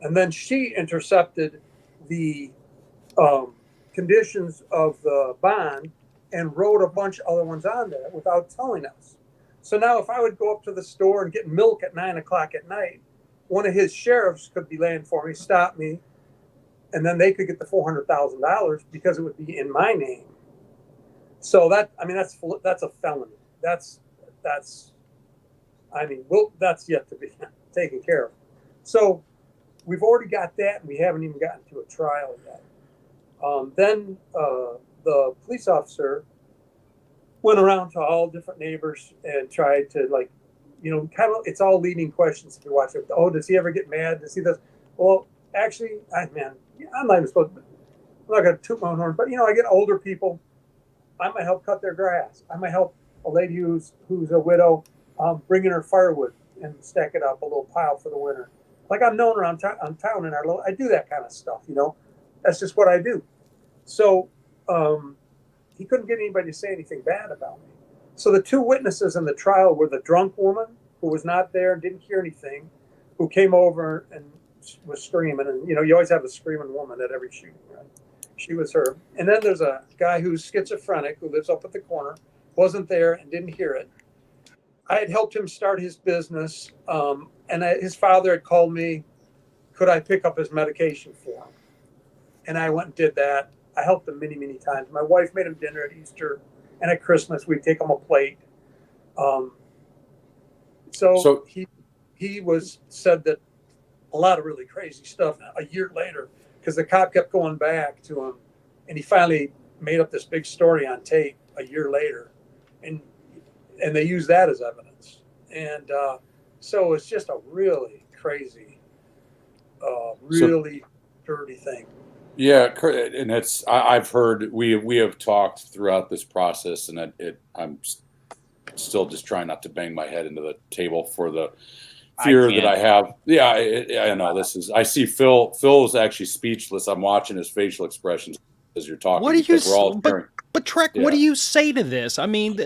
[SPEAKER 2] And then she intercepted the conditions of the bond and wrote a bunch of other ones on there without telling us. So now if I would go up to the store and get milk at 9 o'clock at night, one of his sheriffs could be laying for me, stop me, and then they could get the $400,000 because it would be in my name. So that's a felony. That's yet to be taken care of. So we've already got that, and we haven't even gotten to a trial yet. Then the police officer went around to all different neighbors and tried to, kind of, it's all leading questions if you watch it. Oh, does he ever get mad? Does he this? Well, actually, I'm not even supposed to, I'm not going to toot my own horn, but, I get older people. I might help cut their grass. I might help a lady who's a widow bring in her firewood and stack it up, a little pile for the winter. Like I'm known around town in our little, I do that kind of stuff, That's just what I do. So he couldn't get anybody to say anything bad about me. So the two witnesses in the trial were the drunk woman who was not there and didn't hear anything, who came over and was screaming. And, you always have a screaming woman at every shooting, right? She was her. And then there's a guy who's schizophrenic who lives up at the corner, wasn't there and didn't hear it. I had helped him start his business. His father had called me, could I pick up his medication for him? And I went and did that. I helped him many, many times. My wife made him dinner at Easter and at Christmas. We'd take him a plate. So he said that a lot of really crazy stuff a year later, because the cop kept going back to him, and he finally made up this big story on tape a year later, and they used that as evidence. And so it's just a really crazy, really dirty thing.
[SPEAKER 3] Yeah, and I've heard we have talked throughout this process, and I'm still just trying not to bang my head into the table for the fear that I have. Yeah, I know this is. I see Phil is actually speechless. I'm watching his facial expressions as you're talking.
[SPEAKER 1] What do you? But Trek,
[SPEAKER 3] Yeah.
[SPEAKER 1] What do you say to this? I mean,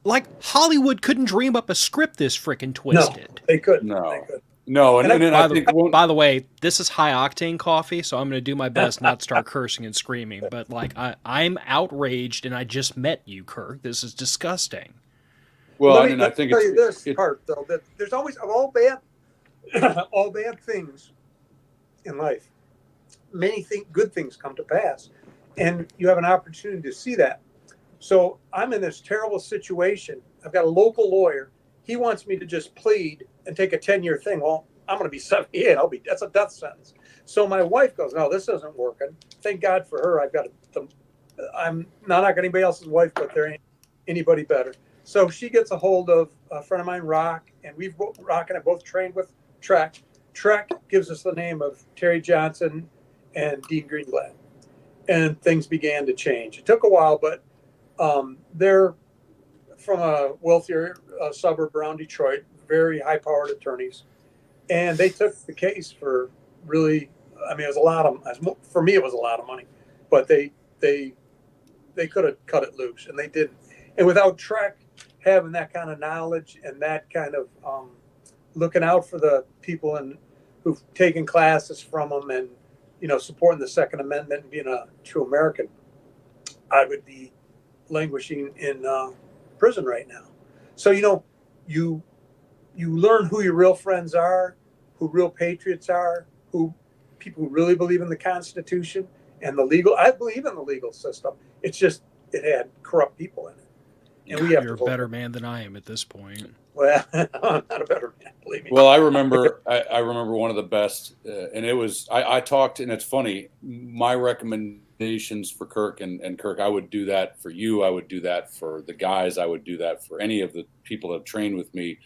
[SPEAKER 1] like Hollywood couldn't dream up a script this freaking twisted.
[SPEAKER 2] No, they couldn't.
[SPEAKER 3] No.
[SPEAKER 2] They couldn't.
[SPEAKER 3] No, and I think
[SPEAKER 1] by the way, this is high octane coffee, so I'm going to do my best not to start cursing and screaming. But I'm outraged, and I just met you, Kirk. This is disgusting.
[SPEAKER 3] Well,
[SPEAKER 2] let me tell you this part though, that there's always all bad things in life. Many good things come to pass, and you have an opportunity to see that. So I'm in this terrible situation. I've got a local lawyer. He wants me to just plead and take a 10-year thing. Well, I'm going to be 78. That's a death sentence. So my wife goes, no, this isn't working. Thank God for her. I'm not like anybody else's wife, but there ain't anybody better. So she gets a hold of a friend of mine, Rock, and Rock and I both trained with Trek. Trek gives us the name of Terry Johnson and Dean Greenblatt, and things began to change. It took a while, but they're from a wealthier suburb around Detroit, very high-powered attorneys, and they took the case for really. I mean, it was a lot of. For me, it was a lot of money, but they could have cut it loose, and they didn't. And without Trek having that kind of knowledge and that kind of looking out for the people and who've taken classes from them, and supporting the Second Amendment and being a true American, I would be languishing in prison right now. So you learn who your real friends are, who real patriots are, who people who really believe in the Constitution and the legal. I believe in the legal system. It's just it had corrupt people in it, and we have
[SPEAKER 1] You're
[SPEAKER 2] to
[SPEAKER 1] a better man than I am at this point.
[SPEAKER 2] Well, I'm not a better man, believe me.
[SPEAKER 3] Well, I remember one of the best, and it was I talked, and it's funny. My recommendations for Kirk and Kirk, I would do that for you. I would do that for the guys. I would do that for any of the people that have trained with me.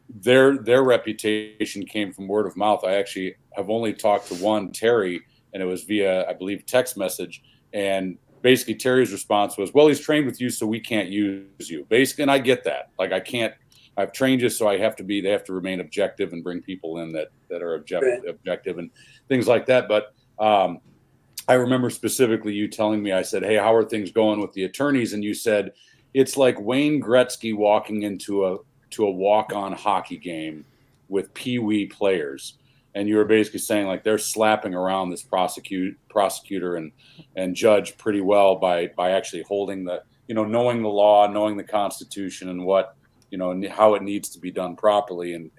[SPEAKER 3] Their reputation came from word of mouth. I actually have only talked to one, Terry, and it was via, I believe, text message. And basically Terry's response was, well, he's trained with you, so we can't use you. Basically, and I get that. Like, I've trained you, so they have to remain objective and bring people in that are objective and things like that. But I remember specifically you telling me, I said, hey, how are things going with the attorneys? And you said, it's like Wayne Gretzky walking into a walk-on hockey game with peewee players. And you were basically saying, like, they're slapping around this prosecutor and judge pretty well by actually holding the, knowing the law, knowing the Constitution, and what, and how it needs to be done properly. And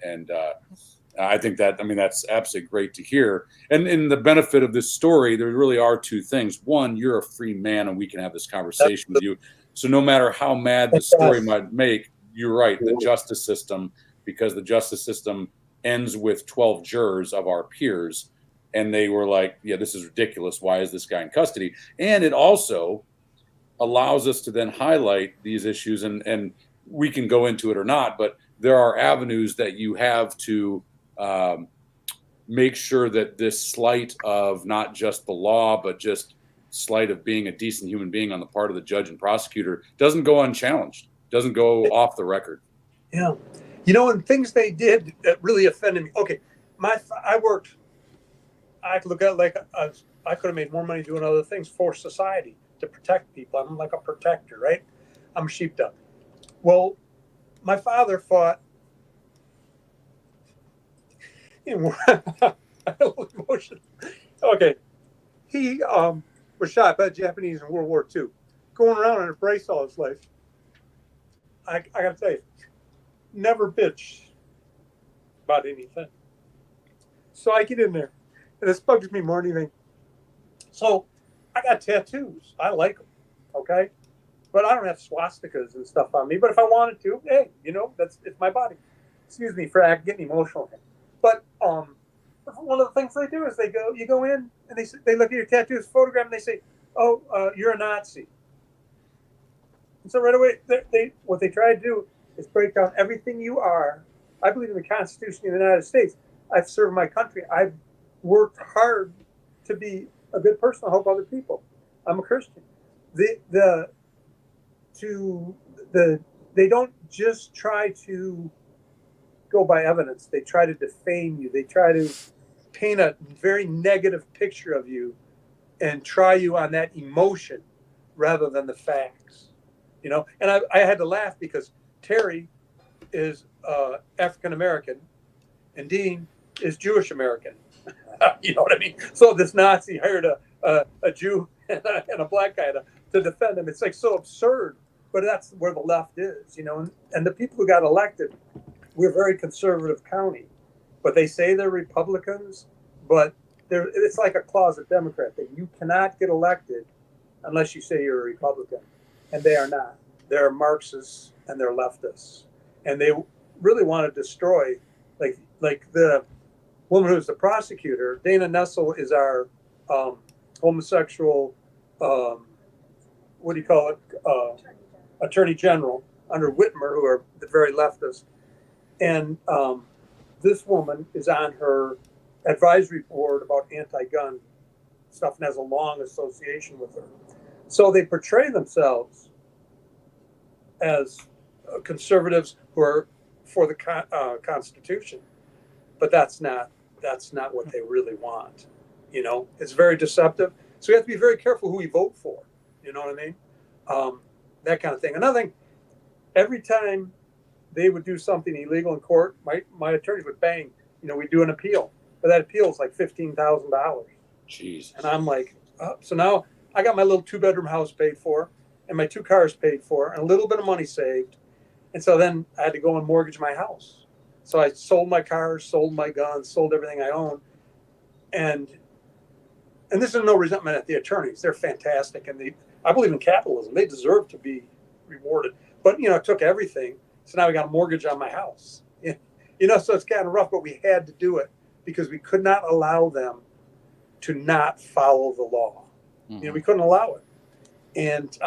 [SPEAKER 3] I think that's absolutely great to hear. And in the benefit of this story, there really are two things. One, you're a free man, and we can have this conversation with you. So no matter how mad the story might make, you're right. The justice system, because the justice system ends with 12 jurors of our peers, and they were like, yeah, this is ridiculous. Why is this guy in custody? And it also allows us to then highlight these issues, and we can go into it or not, but there are avenues that you have to make sure that this slight of not just the law, but just slight of being a decent human being on the part of the judge and prosecutor doesn't go unchallenged, doesn't go off the record.
[SPEAKER 2] Yeah. And things they did that really offended me. Okay, I look at it like I could have made more money doing other things for society to protect people. I'm like a protector, right? I'm a sheepdog. Well, my father fought. I'm a little emotional. Okay, he was shot by the Japanese in World War II, going around in a brace all his life. I got to tell you, never bitch about anything. So I get in there, and this bugs me more than anything. So I got tattoos. I like them, okay? But I don't have swastikas and stuff on me. But if I wanted to, hey, it's my body. Excuse me for getting emotional here. But one of the things they do is you go in, and they look at your tattoos, photograph, and they say, oh, you're a Nazi. And so right away, what they try to do is break down everything you are. I believe in the Constitution of the United States. I've served my country. I've worked hard to be a good person to help other people. I'm a Christian. They don't just try to go by evidence. They try to defame you. They try to paint a very negative picture of you and try you on that emotion rather than the facts. And I had to laugh because Terry is African American and Dean is Jewish American. You know what I mean? So this Nazi hired a Jew and a black guy to defend him. It's like so absurd, but that's where the left is, and the people who got elected, we're a very conservative county, but they say they're Republicans, but it's like a closet Democrat thing. You cannot get elected unless you say you're a Republican. And they are not. They're Marxists and they're leftists. And they really want to destroy, like the woman who's the prosecutor, Dana Nessel is our homosexual, what do you call it? attorney general under Whitmer, who are the very leftist. And this woman is on her advisory board about anti-gun stuff and has a long association with her. So they portray themselves as conservatives who are for the Constitution, but that's not what they really want. You know, it's very deceptive. So we have to be very careful who we vote for. You know what I mean? That kind of thing. Another thing, every time they would do something illegal in court, my attorneys would bang, you know, we'd do an appeal. But that appeal is like $15,000.
[SPEAKER 3] Jeez.
[SPEAKER 2] And I'm like, so now I got my little 2-bedroom house paid for and my 2 cars paid for and a little bit of money saved. And so then I had to go and mortgage my house. So I sold my cars, sold my guns, sold everything I own. And this is no resentment at the attorneys. They're fantastic. And I believe in capitalism. They deserve to be rewarded. But, you know, it took everything. So now we got a mortgage on my house. You know, so it's kind of rough, but we had to do it because we could not allow them to not follow the law. You know, we couldn't allow it. And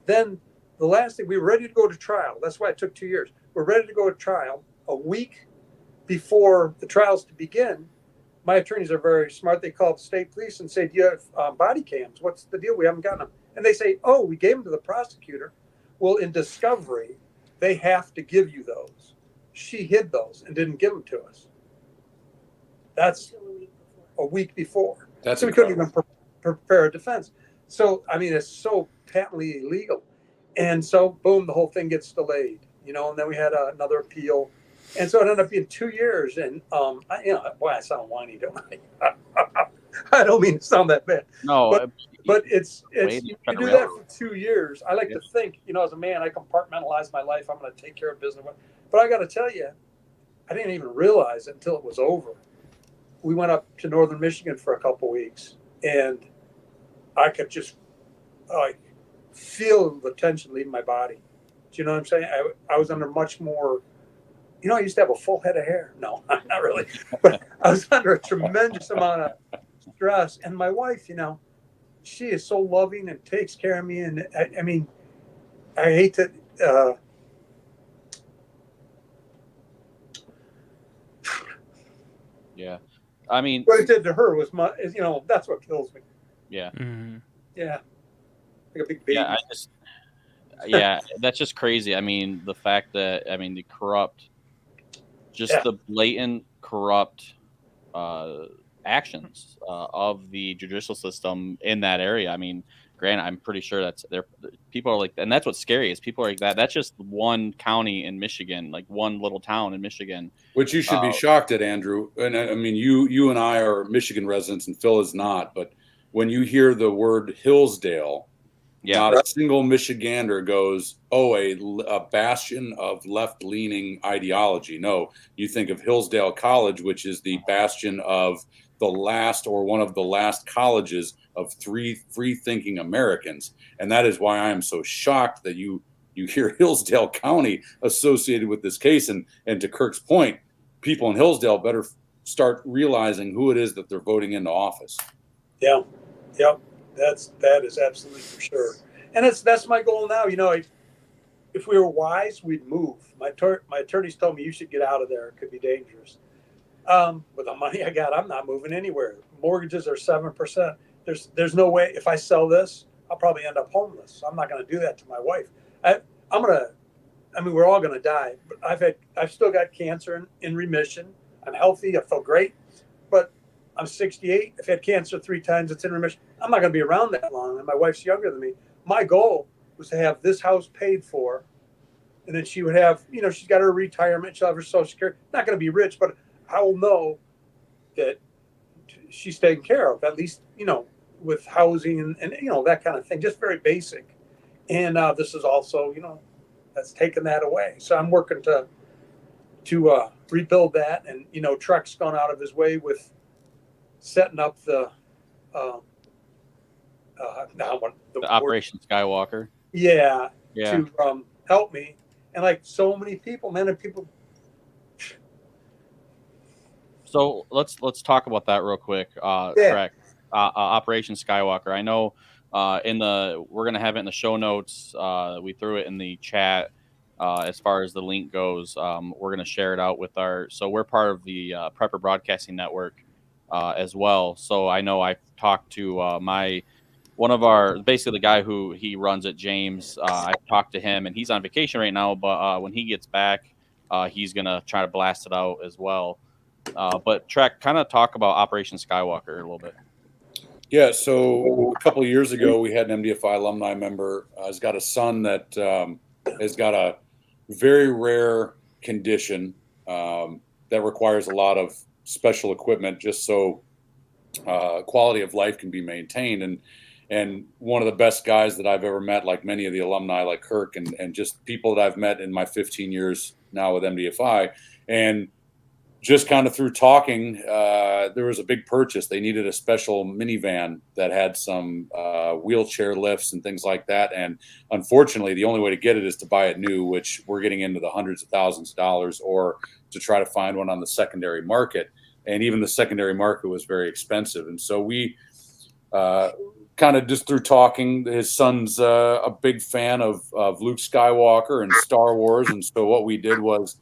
[SPEAKER 2] then the last thing, we were ready to go to trial. That's why it took 2 years. We're ready to go to trial. A week before the trials to begin, my attorneys are very smart. They call the state police and say, do you have body cams? What's the deal? We haven't gotten them. And they say, oh, we gave them to the prosecutor. Well, in discovery, they have to give you those. She hid those and didn't give them to us. That's a week before.
[SPEAKER 3] That's
[SPEAKER 2] so we couldn't even prepare a defense. So, I mean, it's so patently illegal. And so, boom, the whole thing gets delayed, you know, and then we had another appeal. And so it ended up being 2 years. And, you know, boy, I sound whiny, don't I? I don't mean to sound that bad.
[SPEAKER 4] No,
[SPEAKER 2] but it's you do that for 2 years. I like to think, you know, as a man, I compartmentalize my life. I'm going to take care of business. But I got to tell you, I didn't even realize it until it was over. We went up to northern Michigan for a couple of weeks, and I could just feel the tension leaving my body. Do you know what I'm saying? I was under much more, you know, I used to have a full head of hair. No, not really. But I was under a tremendous amount of stress. And my wife, you know, she is so loving and takes care of me. And I mean, I hate to,
[SPEAKER 4] yeah. I mean,
[SPEAKER 2] what it did to her was you know, that's what kills me.
[SPEAKER 4] Yeah.
[SPEAKER 1] Mm-hmm.
[SPEAKER 2] Yeah. Like a big baby.
[SPEAKER 4] Yeah, that's just crazy. I mean, the fact that, I mean, the corrupt, the blatant corrupt actions of the judicial system in that area. I mean, granted, I'm pretty sure people are like, and that's what's scary is people are like that. That's just one county in Michigan, like one little town in Michigan. Which
[SPEAKER 3] you should be shocked at, Andrew. And I mean, you and I are Michigan residents, and Phil is not. But when you hear the word Hillsdale, not a single Michigander goes, oh, a bastion of left-leaning ideology. No, you think of Hillsdale College, which is the bastion of the last or one of the last colleges of free-thinking Americans. And that is why I am so shocked that you hear Hillsdale County associated with this case. And to Kirk's point, people in Hillsdale better start realizing who it is that they're voting into office.
[SPEAKER 2] Yeah. Yep. That is absolutely for sure. And that's my goal now. You know, if we were wise, we'd move. My attorneys told me you should get out of there. It could be dangerous. With the money I got, I'm not moving anywhere. Mortgages are 7%. There's no way if I sell this, I'll probably end up homeless. I'm not going to do that to my wife. We're all going to die, but I've still got cancer in remission. I'm healthy. I feel great, but I'm 68. I've had cancer 3 times. It's in remission. I'm not going to be around that long. And my wife's younger than me. My goal was to have this house paid for. And then she would have, you know, she's got her retirement. She'll have her Social Security. Not going to be rich, but I will know that she's taken care of, at least, you know, with housing and you know, that kind of thing. Just very basic. And this is also, you know, that's taken that away. So I'm working to rebuild that. And, you know, Truck's gone out of his way with setting up the
[SPEAKER 4] Operation Skywalker.
[SPEAKER 2] Yeah. To help me. And like so many people, man, and people.
[SPEAKER 4] So let's talk about that real quick. Correct. Operation Skywalker. I know We're gonna have it in the show notes. We threw it in the chat. As far as the link goes, we're gonna share it out with so we're part of the Prepper Broadcasting Network as well. So I know I've talked to basically the guy who he runs it, James. I've talked to him, and he's on vacation right now. But when he gets back, he's gonna try to blast it out as well. But Trek, kind of talk about Operation Skywalker a little bit.
[SPEAKER 3] Yeah, so a couple of years ago, we had an MDFI alumni member. Has got a son that has got a very rare condition that requires a lot of special equipment just so quality of life can be maintained. And one of the best guys that I've ever met, like many of the alumni, like Kirk, and just people that I've met in my 15 years now with MDFI, and just kind of through talking, there was a big purchase. They needed a special minivan that had some wheelchair lifts and things like that. And unfortunately, the only way to get it is to buy it new, which we're getting into the hundreds of thousands of dollars, or to try to find one on the secondary market. And even the secondary market was very expensive. And so we kind of just through talking, his son's a big fan of Luke Skywalker and Star Wars. And so what we did was,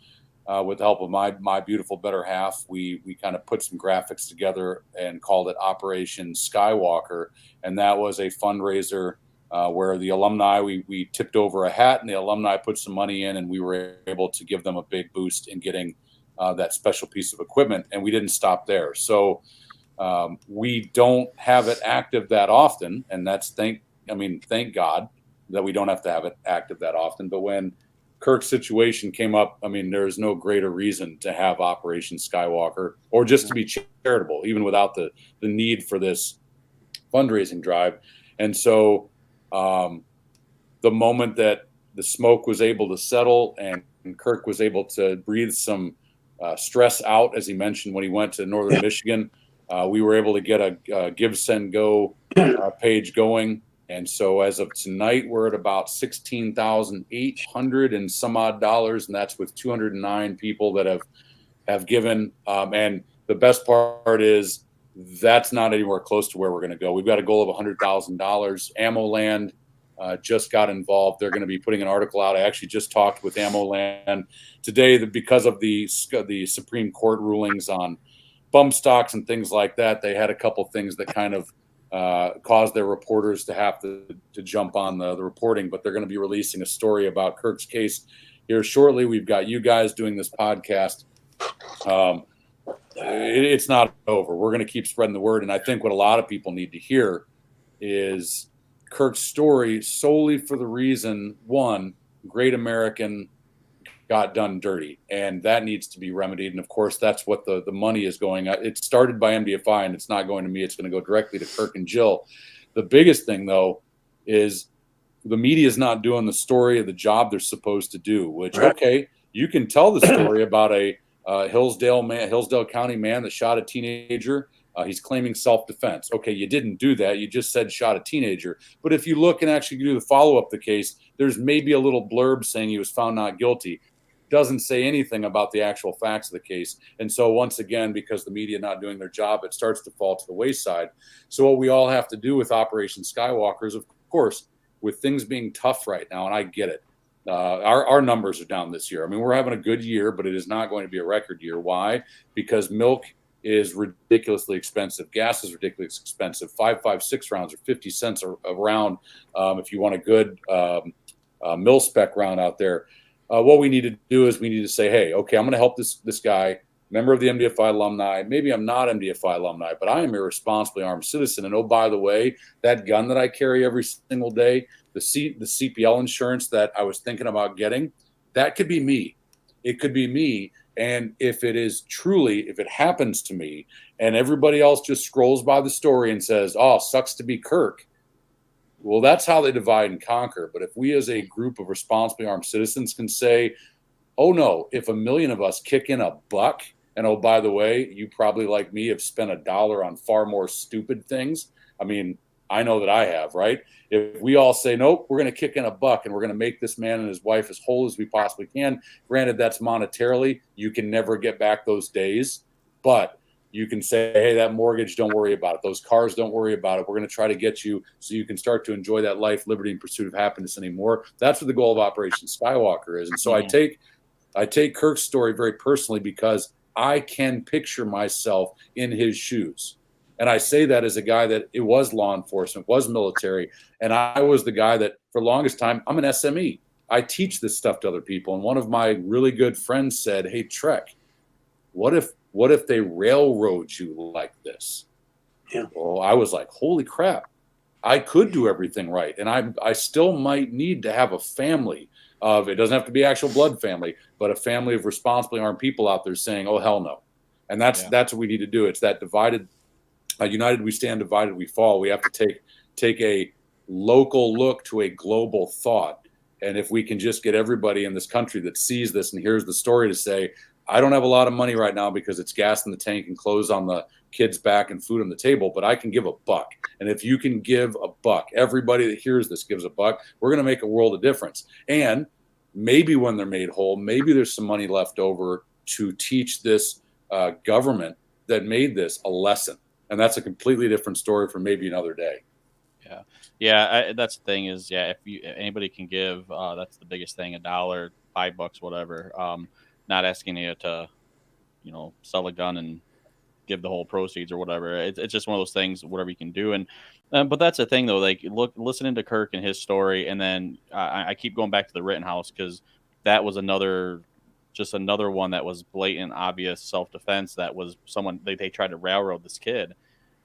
[SPEAKER 3] with the help of my beautiful better half, we kind of put some graphics together and called it Operation Skywalker. And that was a fundraiser where the alumni, we tipped over a hat and the alumni put some money in, and we were able to give them a big boost in getting that special piece of equipment. And we didn't stop there. So we don't have it active that often. And that's thank God that we don't have to have it active that often. But when Kirk's situation came up, I mean, there's no greater reason to have Operation Skywalker, or just to be charitable, even without the need for this fundraising drive. And so the moment that the smoke was able to settle and Kirk was able to breathe some stress out, as he mentioned when he went to Northern Michigan, we were able to get a Give, Send, Go page going. And so as of tonight, we're at about $16,800 and some odd dollars, and that's with 209 people that have given. And the best part is that's not anywhere close to where we're going to go. We've got a goal of $100,000. Ammo Land just got involved. They're going to be putting an article out. I actually just talked with Ammo Land today that because of the Supreme Court rulings on bump stocks and things like that, they had a couple things that kind of caused their reporters to have to jump on the reporting, but they're going to be releasing a story about Kirk's case here shortly. We've got you guys doing this podcast. It's not over. We're going to keep spreading the word. And I think what a lot of people need to hear is Kirk's story solely for the reason, one, great American got done dirty, and that needs to be remedied. And of course, that's what the money is going at. It started by MDFI, and it's not going to me. It's going to go directly to Kirk and Jill. The biggest thing, though, is the media is not doing the story of the job they're supposed to do, which, okay, you can tell the story about a Hillsdale County man that shot a teenager. He's claiming self-defense. Okay, you didn't do that. You just said shot a teenager. But if you look and actually do the follow-up of the case, there's maybe a little blurb saying he was found not guilty. Doesn't say anything about the actual facts of the case. And so once again, because the media not doing their job, it starts to fall to the wayside. So what we all have to do with Operation Skywalker is, of course, with things being tough right now, and I get it, our numbers are down this year. I mean, we're having a good year, but it is not going to be a record year. Why? Because milk is ridiculously expensive. Gas is ridiculously expensive. 5.56 rounds are 50 cents a round if you want a good mil spec round out there. What we need to do is we need to say, hey, okay, I'm going to help this guy, member of the MDFI alumni. Maybe I'm not MDFI alumni, but I am a responsibly armed citizen. And oh, by the way, that gun that I carry every single day, the CPL insurance that I was thinking about getting, that could be me. It could be me. And if it happens to me and everybody else just scrolls by the story and says, oh, sucks to be Kirk, well, that's how they divide and conquer. But if we as a group of responsibly armed citizens can say, oh, no, if 1 million of us kick in $1, and oh, by the way, you probably like me have spent $1 on far more stupid things. I mean, I know that I have, right? If we all say, nope, we're going to kick in $1 and we're going to make this man and his wife as whole as we possibly can. Granted, that's monetarily. You can never get back those days. But You can say, hey, that mortgage, don't worry about it. Those cars, don't worry about it. We're going to try to get you so you can start to enjoy that life, liberty, and pursuit of happiness anymore. That's what the goal of Operation Skywalker is. And so I take Kirk's story very personally because I can picture myself in his shoes. And I say that as a guy that it was law enforcement, was military. And I was the guy that for the longest time, I'm an SME. I teach this stuff to other people. And one of my really good friends said, hey, Trek, what if they railroad you like this?
[SPEAKER 2] Yeah.
[SPEAKER 3] Well, I was like, holy crap, I could do everything right. And I still might need to have a family of, it doesn't have to be actual blood family, but a family of responsibly armed people out there saying, oh, hell no. And that's what we need to do. It's that divided, united we stand, divided we fall. We have to take a local look to a global thought. And if we can just get everybody in this country that sees this and hears the story to say, I don't have a lot of money right now because it's gas in the tank and clothes on the kids' back and food on the table, but I can give $1. And if you can give $1, everybody that hears this gives $1, we're going to make a world of difference. And maybe when they're made whole, maybe there's some money left over to teach this government that made this a lesson. And that's a completely different story for maybe another day.
[SPEAKER 4] Yeah. That's the thing is, if anybody can give, that's the biggest thing, $1, $5, whatever. Not asking you to, sell a gun and give the whole proceeds or whatever. It's just one of those things, whatever you can do. And, but that's the thing though, like listening to Kirk and his story. And then I keep going back to the Rittenhouse because that was another one that was blatant, obvious self-defense. That was someone, they tried to railroad this kid.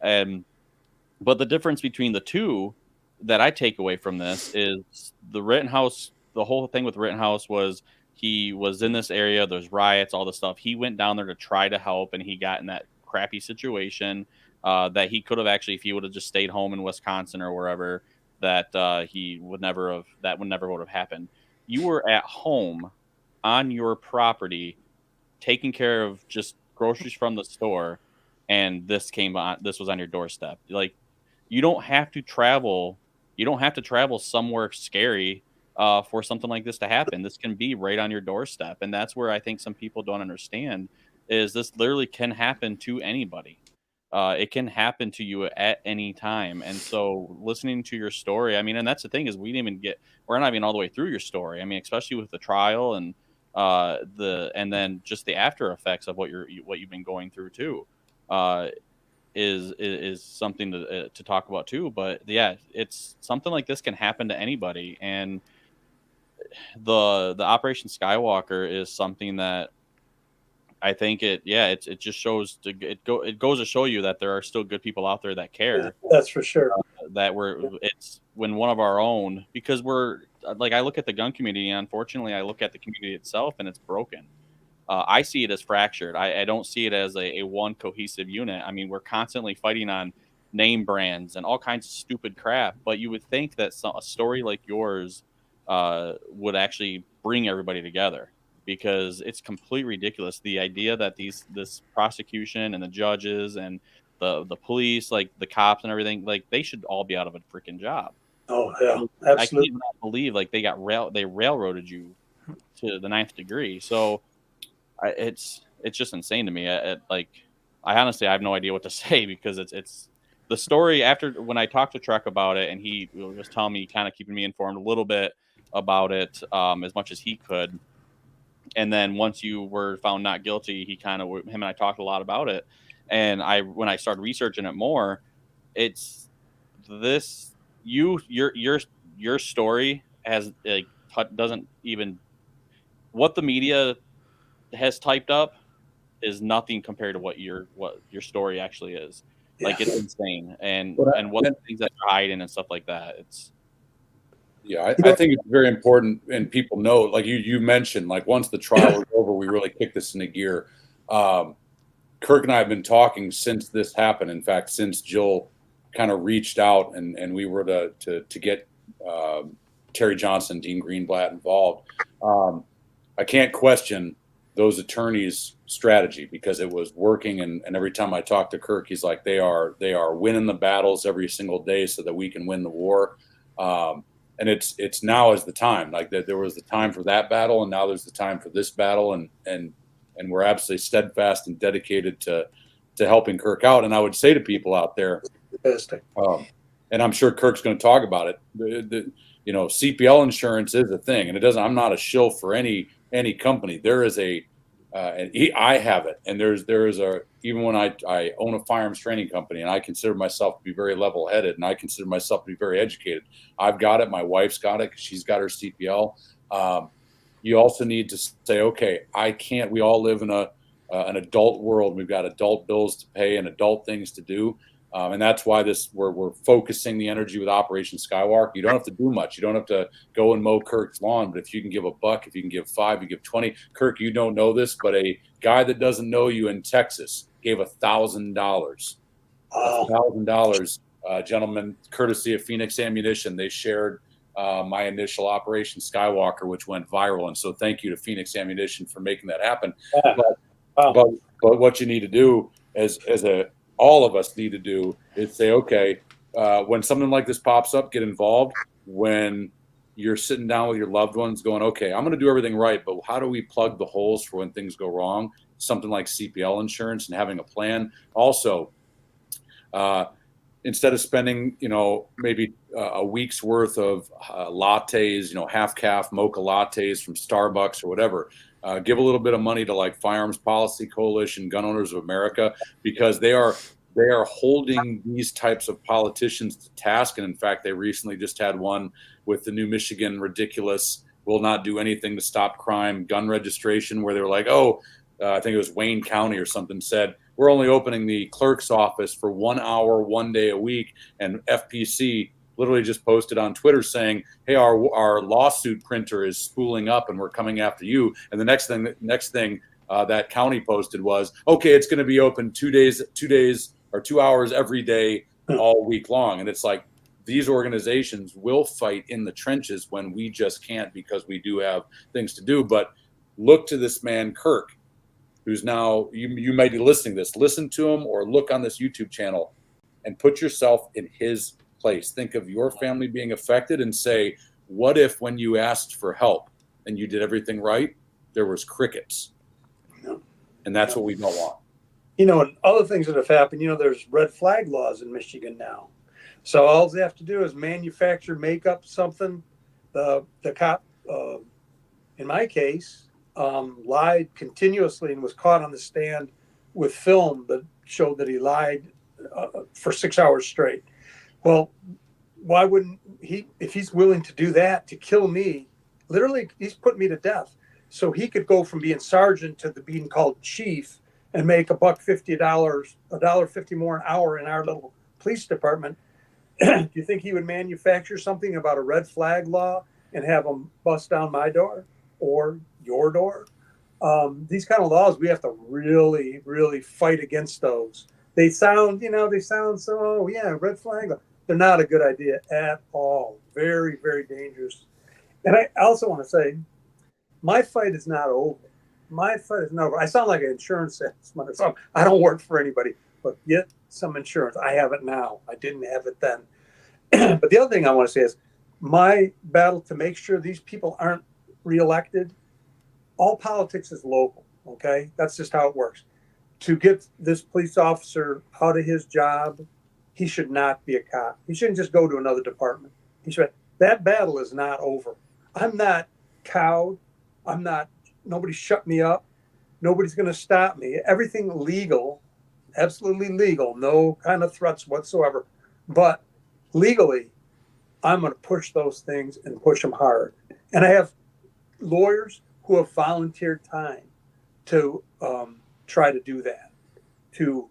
[SPEAKER 4] But the difference between the two that I take away from this is the Rittenhouse, the whole thing with Rittenhouse was, he was in this area, there's riots, all this stuff. He went down there to try to help, and he got in that crappy situation that he could have actually, if he would have just stayed home in Wisconsin or wherever, that would never have happened. You were at home on your property, taking care of just groceries from the store, and this was on your doorstep. Like, you don't have to travel somewhere scary for something like this to happen. This can be right on your doorstep. And that's where I think some people don't understand is this literally can happen to anybody. It can happen to you at any time. And so listening to your story, I mean, and that's the thing is we're not even all the way through your story. I mean, especially with the trial and and then just the after effects of what you've been going through too, is something to talk about too. But yeah, it's something like this can happen to anybody. And the Operation Skywalker is something that I think it just shows it goes to show you that there are still good people out there that care.
[SPEAKER 2] That's for sure.
[SPEAKER 4] It's when one of our own, because we're like, I look at the gun community, and unfortunately I look at the community itself and it's broken. I see it as fractured. I don't see it as a one cohesive unit. I mean, we're constantly fighting on name brands and all kinds of stupid crap, but you would think that a story like yours would actually bring everybody together, because it's completely ridiculous. The idea that this prosecution and the judges and the police, like the cops and everything, like they should all be out of a freaking job.
[SPEAKER 2] Oh yeah, absolutely.
[SPEAKER 4] I can't believe like they railroaded you to the 9th degree. So it's just insane to me. I honestly, I have no idea what to say, because it's the story after when I talked to Trek about it, and he was telling me, kind of keeping me informed a little bit about it, as much as he could. And then once you were found not guilty, him and I talked a lot about it. And when I started researching it more, it's this, your story has doesn't even, what the media has typed up is nothing compared to what your story actually is. Yeah. Like, it's insane. And what the things that you're hiding and stuff like that.
[SPEAKER 3] I think it's very important, and people know, like you mentioned, like once the trial was over, we really kicked this into gear. Kirk and I have been talking since this happened. In fact, since Jill kind of reached out and we were to get Terry Johnson, Dean Greenblatt involved. I can't question those attorneys' strategy, because it was working. And every time I talk to Kirk, he's like, they are winning the battles every single day so that we can win the war. And it's now is the time. Like that, there was the time for that battle, and now there's the time for this battle, and we're absolutely steadfast and dedicated to to helping Kirk out. And I would say to people out there, and I'm sure Kirk's going to talk about it, CPL insurance is a thing, and it doesn't. I'm not a shill for any company. There is I have it, and there is even when I own a firearms training company, and I consider myself to be very level-headed, and I consider myself to be very educated. I've got it. My wife's got it because she's got her CPL. You also need to say, okay, I can't. We all live in an adult world. We've got adult bills to pay and adult things to do. And that's why we're focusing the energy with Operation Skywalker. You don't have to do much. You don't have to go and mow Kirk's lawn, but if you can give $1, if you can give $5, you give $20. Kirk, you don't know this, but a guy that doesn't know you in Texas gave $1,000. $1,000, gentlemen, courtesy of Phoenix Ammunition. They shared my initial Operation Skywalker, which went viral, and so thank you to Phoenix Ammunition for making that happen. But what you need to do all of us need to do is say, okay, when something like this pops up, get involved. When you're sitting down with your loved ones going, okay, I'm going to do everything right, but how do we plug the holes for when things go wrong? Something like CPL insurance and having a plan. Also, instead of spending, maybe a week's worth of lattes, half calf mocha lattes from Starbucks or whatever, give a little bit of money to like Firearms Policy Coalition, Gun Owners of America, because they are holding these types of politicians to task. And in fact, they recently just had one with the new Michigan ridiculous will not do anything to stop crime gun registration, where they were like, I think it was Wayne County or something, said, we're only opening the clerk's office for 1 hour, 1 day a week. And FPC literally just posted on Twitter saying, hey, our lawsuit printer is spooling up and we're coming after you. And the next thing that county posted was, okay, it's going to be open 2 days or 2 hours every day all week long. And it's like, these organizations will fight in the trenches when we just can't, because we do have things to do. But look to this man, Kirk, who's now, you might be listening to this, listen to him or look on this YouTube channel and put yourself in his place. Think of your family being affected and say, what if when you asked for help and you did everything right, there was crickets? And that's what we don't want.
[SPEAKER 2] And other things that have happened, there's red flag laws in Michigan now. So all they have to do is make up something. The cop, in my case, lied continuously and was caught on the stand with film that showed that he lied for 6 hours straight. Well, why wouldn't he, if he's willing to do that, to kill me, literally, he's put me to death. So he could go from being sergeant to being called chief and make $150, $1.50 more an hour in our little police department. Do you think he would manufacture something about a red flag law and have them bust down my door or your door? These kind of laws, we have to really, really fight against those. They sound so, red flag. They're not a good idea at all. Very, very dangerous. And I also want to say, my fight is not over. My fight is not over. I sound like an insurance salesman or something. I don't work for anybody, but get some insurance. I have it now. I didn't have it then. But the other thing I want to say is my battle to make sure these people aren't reelected. All politics is local. Okay. That's just how it works. To get this police officer out of his job, he should not be a cop. He shouldn't just go to another department. That battle is not over. I'm not cowed. Nobody shut me up. Nobody's going to stop me. Everything legal, absolutely legal. No kind of threats whatsoever. But legally, I'm going to push those things and push them hard. And I have lawyers who have volunteered time to try to do that. To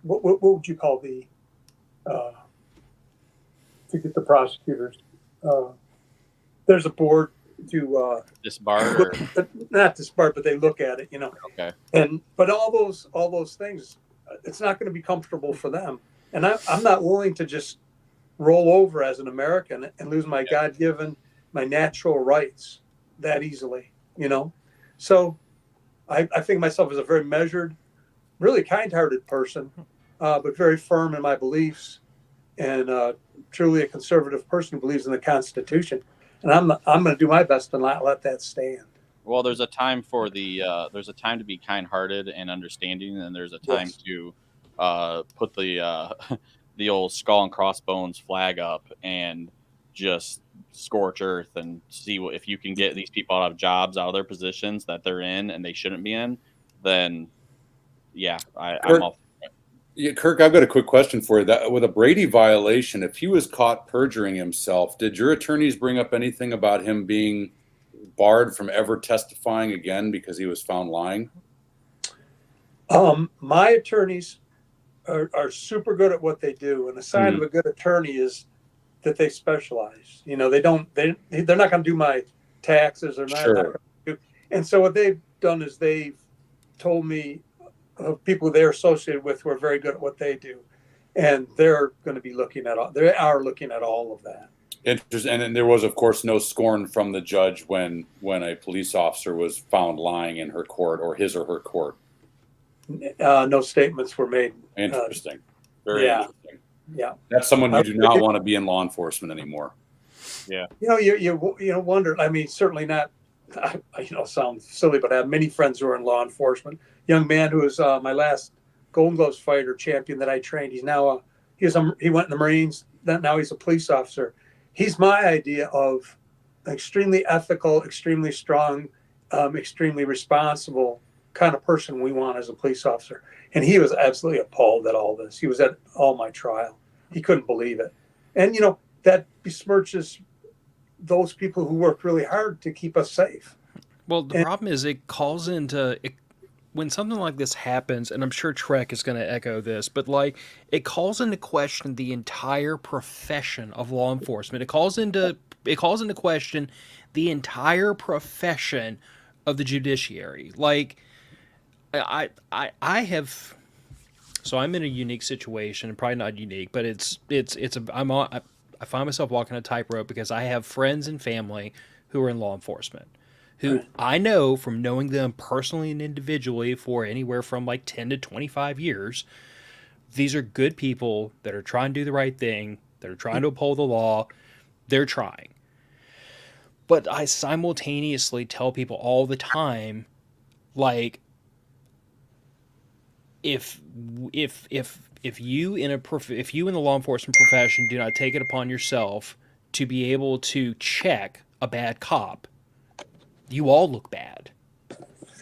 [SPEAKER 2] what would you call to get the prosecutors? There's a board to
[SPEAKER 4] disbar,
[SPEAKER 2] not disbar, but they look at it,
[SPEAKER 4] Okay.
[SPEAKER 2] But all those things, it's not going to be comfortable for them. And I'm not willing to just roll over as an American and lose my God-given, my natural rights that easily, So I think of myself as a very measured, really kind-hearted person, but very firm in my beliefs, and truly a conservative person who believes in the Constitution. And I'm going to do my best to not let that stand.
[SPEAKER 4] Well, there's a time for there's a time to be kind-hearted and understanding, and there's a time
[SPEAKER 2] Yes.
[SPEAKER 4] to put the the old skull and crossbones flag up and just scorch earth and see if you can get these people out of jobs, out of their positions that they're in and they shouldn't be in. Then, yeah, I'm
[SPEAKER 3] Kirk,
[SPEAKER 4] all.
[SPEAKER 3] yeah, Kirk, I've got a quick question for you. That with a Brady violation, if he was caught perjuring himself, did your attorneys bring up anything about him being barred from ever testifying again because he was found lying?
[SPEAKER 2] My attorneys are super good at what they do, and a sign of a good attorney is that they specialize. You know, they're not going to do my taxes or not.
[SPEAKER 3] Sure.
[SPEAKER 2] Not gonna do, and so what they've done is they've told me of people they're associated with who are very good at what they do, and they're going to be looking at all. They are looking at all of that.
[SPEAKER 3] Interesting. And then there was, of course, no scorn from the judge when a police officer was found lying in her court or his or her court.
[SPEAKER 2] No statements were made.
[SPEAKER 3] Interesting. Very
[SPEAKER 2] yeah.
[SPEAKER 3] interesting.
[SPEAKER 2] Yeah.
[SPEAKER 3] That's someone you do not want to be in law enforcement anymore.
[SPEAKER 4] Yeah.
[SPEAKER 2] You know, you wonder. I mean, certainly not. Sound silly, but I have many friends who are in law enforcement. Young man who was my last Golden Gloves fighter champion that I trained. He's now he went in the Marines. Now he's a police officer. He's my idea of extremely ethical, extremely strong, extremely responsible kind of person we want as a police officer. And he was absolutely appalled at all this. He was at all my trial. He couldn't believe it. And, you know, that besmirches those people who work really hard to keep us safe.
[SPEAKER 1] Well, the problem is it calls into it, when something like this happens, and I'm sure Trek is going to echo this, but like it calls into question the entire profession of law enforcement. It calls into question the entire profession of the judiciary. Like I have, so I'm in a unique situation, probably not unique, but I find myself walking a tightrope because I have friends and family who are in law enforcement, who I know from knowing them personally and individually for anywhere from like 10 to 25 years. These are good people that are trying to do the right thing. They're trying to uphold the law. They're trying. But I simultaneously tell people all the time, like, if you in the law enforcement profession do not take it upon yourself to be able to check a bad cop, you all look bad.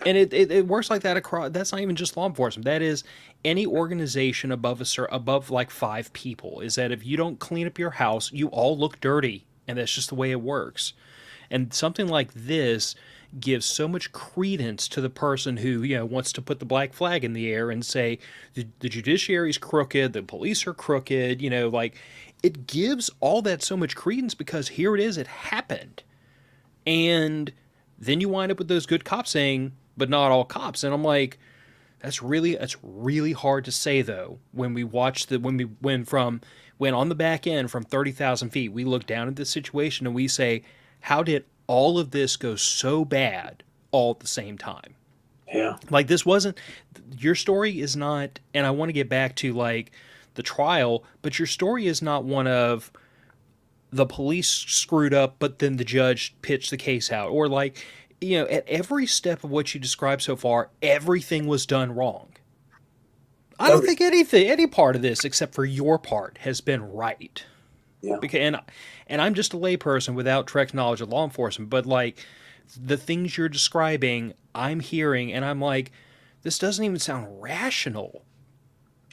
[SPEAKER 1] And it works like that across. That's not even just law enforcement. That is any organization above like 5 people. Is that if you don't clean up your house, you all look dirty, and that's just the way it works. And something like this gives so much credence to the person who, you know, wants to put the black flag in the air and say the judiciary's crooked, the police are crooked, you know, like it gives all that so much credence because here it is, it happened. And then you wind up with those good cops saying, but not all cops. And I'm like, that's really hard to say though. When we watch when on the back end from 30,000 feet, we look down at this situation and we say, how did all of this go so bad all at the same time?
[SPEAKER 2] Yeah.
[SPEAKER 1] Like this wasn't, your story is not, and I want to get back to like the trial, but your story is not one of the police screwed up, but then the judge pitched the case out. Or like, you know, at every step of what you described so far, everything was done wrong. I don't think any part of this, except for your part, has been right.
[SPEAKER 2] Yeah.
[SPEAKER 1] And I'm just a layperson without Trek's knowledge of law enforcement, but like the things you're describing, I'm hearing, and I'm like, this doesn't even sound rational.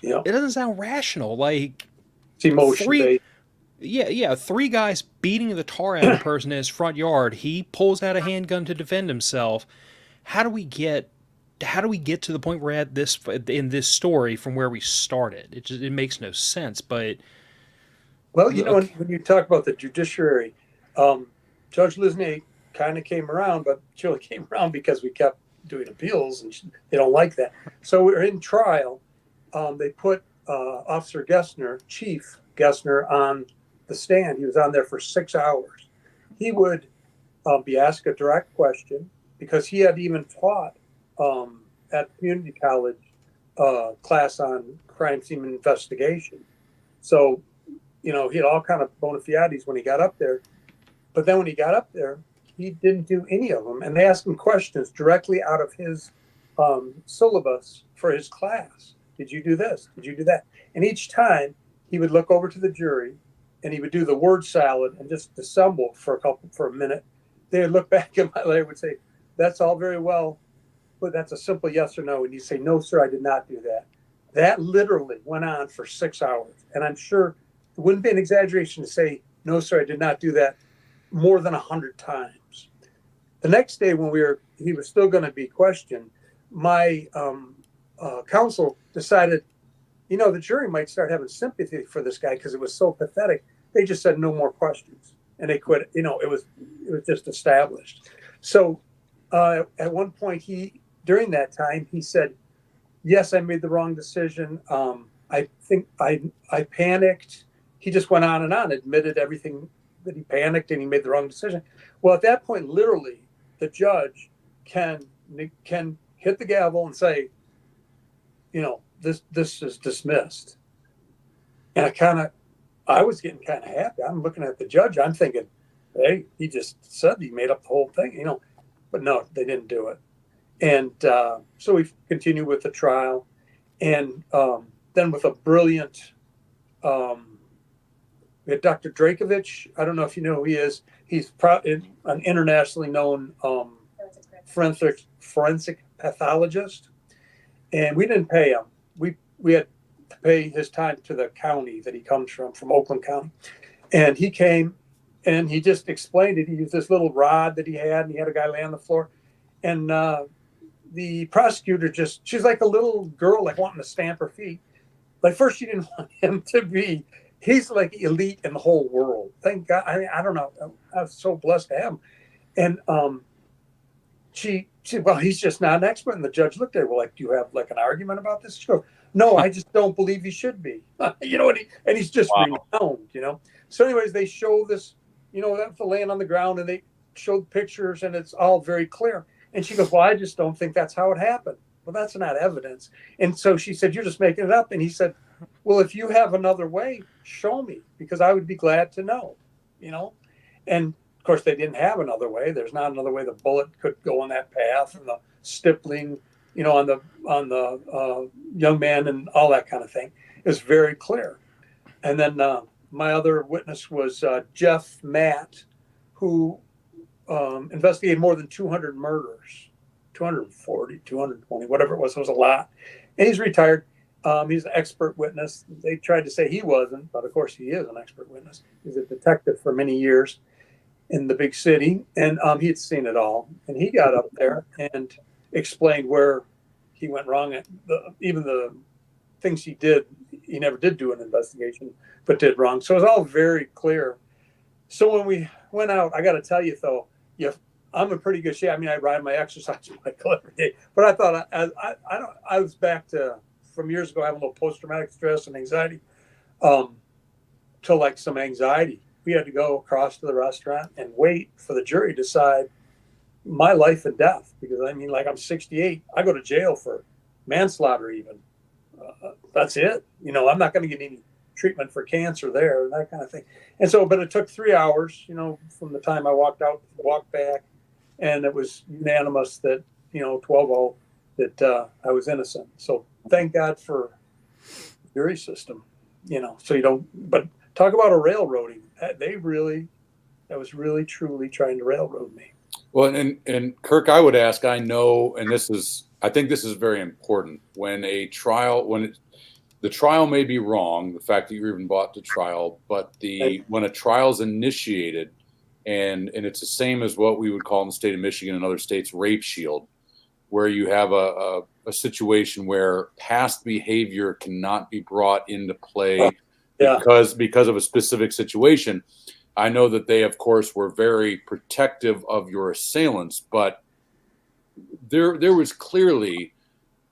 [SPEAKER 2] Yeah.
[SPEAKER 1] It doesn't sound rational. Like
[SPEAKER 2] it's emotion.
[SPEAKER 1] Yeah, 3 guys beating the tar out of a person in his front yard. He pulls out a handgun to defend himself. How do we get to the point we're at in this story from where we started? It makes no sense, but.
[SPEAKER 2] Well, you know, when you talk about the judiciary, Judge Lisney kind of came around, but she only came around because we kept doing appeals, and they don't like that. So we're in trial. They put Officer Gessner, Chief Gessner, on the stand. He was on there for 6 hours. He would be asked a direct question because he had even taught at community college class on crime scene investigation. So, you know, he had all kind of bona fides when he got up there. But then when he got up there, he didn't do any of them. And they asked him questions directly out of his syllabus for his class. Did you do this? Did you do that? And each time he would look over to the jury and he would do the word salad and just dissemble for a minute. They would look back at my letter and would say, that's all very well, but that's a simple yes or no. And you say, no, sir, I did not do that. That literally went on for 6 hours. And I'm sure it wouldn't be an exaggeration to say, no, sir, I did not do that, more than 100 times. The next day when he was still going to be questioned, my counsel decided, the jury might start having sympathy for this guy because it was so pathetic. They just said no more questions and they quit. It was just established. So at one point during that time, he said, yes, I made the wrong decision. I think I panicked. He just went on and on, admitted everything that he panicked and he made the wrong decision. Well, at that point, literally, the judge can hit the gavel and say, this is dismissed. And I was getting kind of happy. I'm looking at the judge. I'm thinking, hey, he just said he made up the whole thing, but no, they didn't do it. And so we continued with the trial. And then with a brilliant, we had Dr. Drakovich. I don't know if you know who he is. He's an internationally known forensic pathologist. And we didn't pay him. We had to pay his time to the county that he comes from Oakland County. And he came and he just explained it. He used this little rod that he had, and he had a guy lay on the floor. And the prosecutor she's like a little girl, like wanting to stamp her feet. Like first she didn't want him to be, he's like elite in the whole world. Thank God. I don't know. I was so blessed to have him. And she said, well, he's just not an expert. And the judge looked at her, well, like, do you have like an argument about this? She goes, no, I just don't believe he should be. And he's just renowned, So anyways, they show this, that's laying on the ground, and they showed pictures, and it's all very clear. And she goes, well, I just don't think that's how it happened. Well, that's not evidence. And so she said, you're just making it up. And he said, well, if you have another way, show me, because I would be glad to know, And of course, they didn't have another way. There's not another way the bullet could go on that path, and the stippling, on the young man and all that kind of thing is very clear. And then my other witness was Jeff Matt, who investigated more than 200 murders, 240, 220, whatever it was a lot. And he's retired. He's an expert witness. They tried to say he wasn't, but of course he is an expert witness. He's a detective for many years in the big city, and he had seen it all. And he got up there and explained where he went wrong. Even the things he did, he never did do an investigation, but did wrong. So it was all very clear. So when we went out, I got to tell you, though, I'm in pretty good shape. I mean, I ride my exercise bike every day, but I thought I was back to from years ago having a little post-traumatic stress and anxiety, to like some anxiety. We had to go across to the restaurant and wait for the jury to decide my life and death, because I'm 68. I go to jail for manslaughter even. That's it. I'm not going to get any treatment for cancer there, that kind of thing. And so, but it took 3 hours, from the time I walked back, and it was unanimous that, 12-0, that I was innocent. So thank God for the jury system, so you don't, but talk about a railroading. That was really, truly trying to railroad me.
[SPEAKER 3] Well, and Kirk, I would ask, I know, and I think this is very important, when the trial may be wrong, the fact that you're even brought to trial, but when a trial's initiated, and it's the same as what we would call in the state of Michigan and other states, rape shield, where you have a situation where past behavior cannot be brought into play because of a specific situation. I know that they, of course, were very protective of your assailants, but there was clearly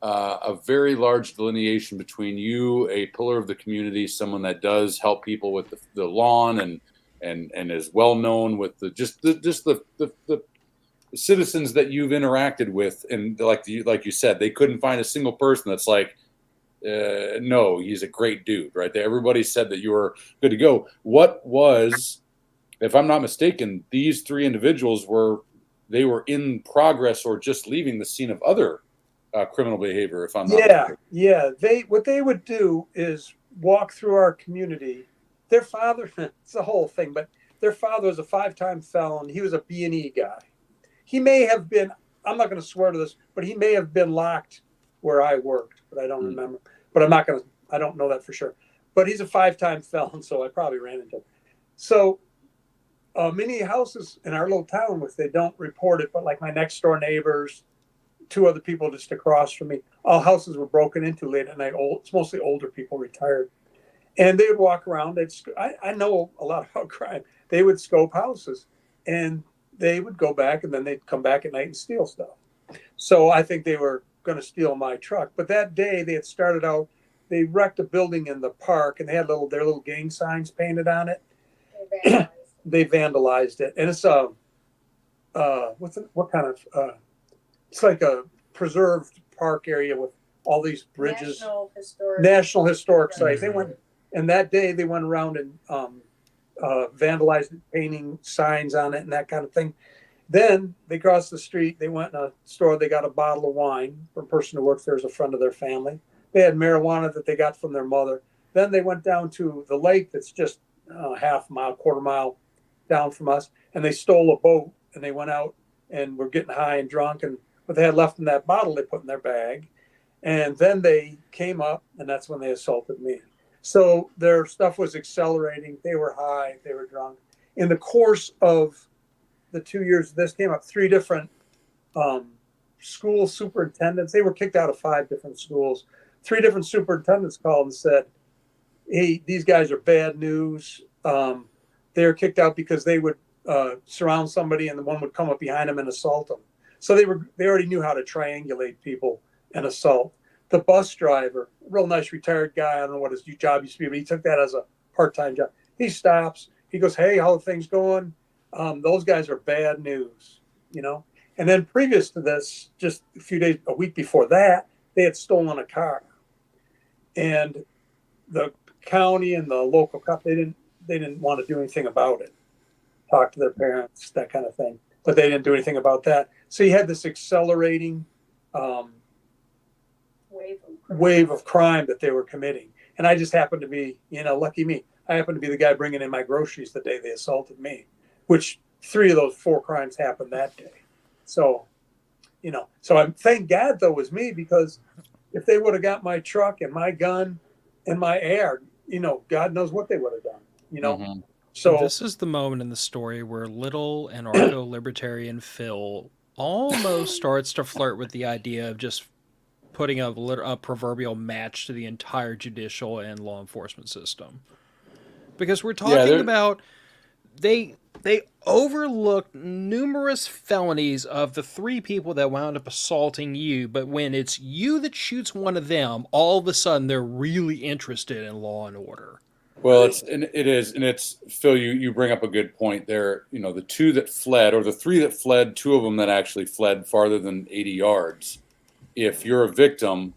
[SPEAKER 3] a very large delineation between you, a pillar of the community, someone that does help people with the lawn and is well known with the citizens that you've interacted with, and like you said, they couldn't find a single person that's like, no, he's a great dude, right? Everybody said that you were good to go. What was if I'm not mistaken, these three individuals were in progress or just leaving the scene of other criminal behavior. If I'm not mistaken.
[SPEAKER 2] Yeah. What they would do is walk through our community. Their father, it's the whole thing, but their father was a 5-time felon. He was a B&E guy. He may have been, I'm not going to swear to this, but he may have been locked where I worked, but I don't remember. But I don't know that for sure. But he's a 5-time felon, so I probably ran into him. So many houses in our little town, which they don't report it, but like my next door neighbors, 2 other people just across from me, all houses were broken into late at night. It's mostly older people, retired. And they would walk around. I know a lot about crime. They would scope houses, and they would go back, and then they'd come back at night and steal stuff. So I think they were going to steal my truck. But that day they had started out, they wrecked a building in the park, and they had their little gang signs painted on it. They vandalized it. And it's it's like a preserved park area with all these bridges. National Historic Sites. They went, and that day they went around and vandalized it, painting signs on it and that kind of thing. Then they crossed the street. They went in a store. They got a bottle of wine from a person who works there as a friend of their family. They had marijuana that they got from their mother. Then they went down to the lake that's just half a mile, quarter mile down from us, and they stole a boat, and they went out and were getting high and drunk, and what they had left in that bottle they put in their bag. And then they came up, and that's when they assaulted me. So their stuff was accelerating. They were high. They were drunk. In the course of the 2 years this came up, 3 different school superintendents. They were kicked out of 5 different schools. 3 different superintendents called and said, hey, these guys are bad news. They were kicked out because they would surround somebody, and the one would come up behind them and assault them. So they already knew how to triangulate people and assault. The bus driver, real nice retired guy, I don't know what his job used to be, but he took that as a part-time job. He stops. He goes, hey, how are things going? Those guys are bad news, you know? And then previous to this, just a week before that, they had stolen a car. And the county and the local cop, they didn't want to do anything about it. Talk to their parents, that kind of thing. But they didn't do anything about that. So you had this accelerating wave of crime that they were committing. And I just happened to be, lucky me. I happened to be the guy bringing in my groceries the day they assaulted me, which 3 of those 4 crimes happened that day. So, thank God, though, it was me, because if they would have got my truck and my gun and my AR, God knows what they would have done,
[SPEAKER 4] Mm-hmm.
[SPEAKER 2] So
[SPEAKER 1] this is the moment in the story where little anarcho-libertarian Phil almost starts to flirt with the idea of just putting a proverbial match to the entire judicial and law enforcement system. Because we're talking about they overlooked numerous felonies of the 3 people that wound up assaulting you, but when it's you that shoots one of them, all of a sudden they're really interested in law and order.
[SPEAKER 3] Well, it's Phil. You bring up a good point there. The 2 that fled, or the 3 that fled, 2 of them that actually fled farther than 80 yards. If you're a victim,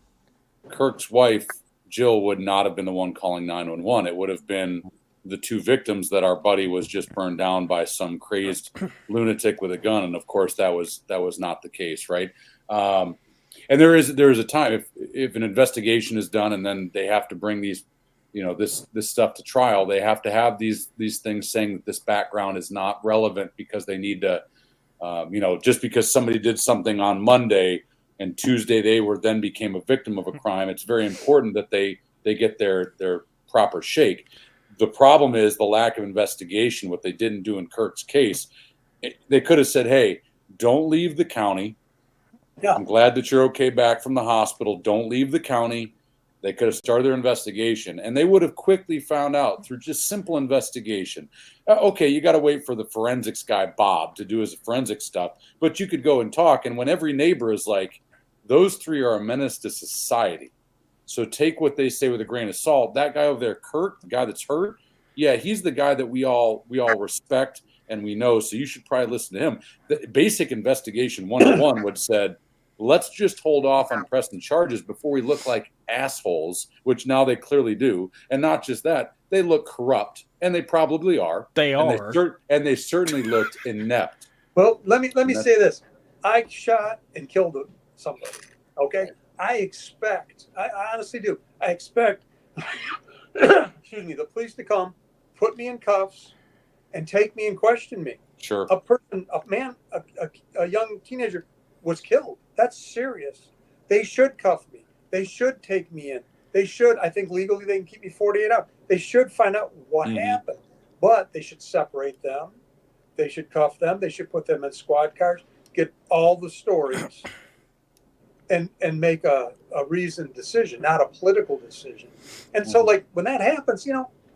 [SPEAKER 3] Kirk's wife Jill would not have been the one calling 911. It would have been the 2 victims that our buddy was just burned down by some crazed lunatic with a gun, and of course that was not the case, right? And there is a time if an investigation is done and then they have to bring these. This stuff to trial, they have to have these things saying that this background is not relevant because they need to, just because somebody did something on Monday and Tuesday they then became a victim of a crime. It's very important that they get their proper shake. The problem is the lack of investigation. What they didn't do in Kirk's case, they could have said, hey, don't leave the county.
[SPEAKER 2] Yeah.
[SPEAKER 3] I'm glad that you're okay back from the hospital. Don't leave the county. They could have started their investigation, and they would have quickly found out through just simple investigation. Okay, you got to wait for the forensics guy, Bob, to do his forensic stuff, but you could go and talk. And when every neighbor is like, those 3 are a menace to society. So take what they say with a grain of salt. That guy over there, Kirk, the guy that's hurt, yeah, he's the guy that we all respect and we know. So you should probably listen to him. The basic investigation 101 would said, let's just hold off on pressing charges before we look like assholes, which now they clearly do. And not just that, they look corrupt, and they probably are.
[SPEAKER 1] They
[SPEAKER 3] and
[SPEAKER 1] are.
[SPEAKER 3] they certainly looked inept.
[SPEAKER 2] Well, let me say this. I shot and killed somebody. Okay, I honestly do. I expect, excuse me, the police to come, put me in cuffs, and take me and question me.
[SPEAKER 3] Sure.
[SPEAKER 2] A young teenager was killed. That's serious. They should cuff me. They should take me in. They should. I think legally they can keep me 48 hours. They should find out what happened, but they should separate them. They should cuff them. They should put them in squad cars, get all the stories, and make a reasoned decision, not a political decision. And so, like, when that happens,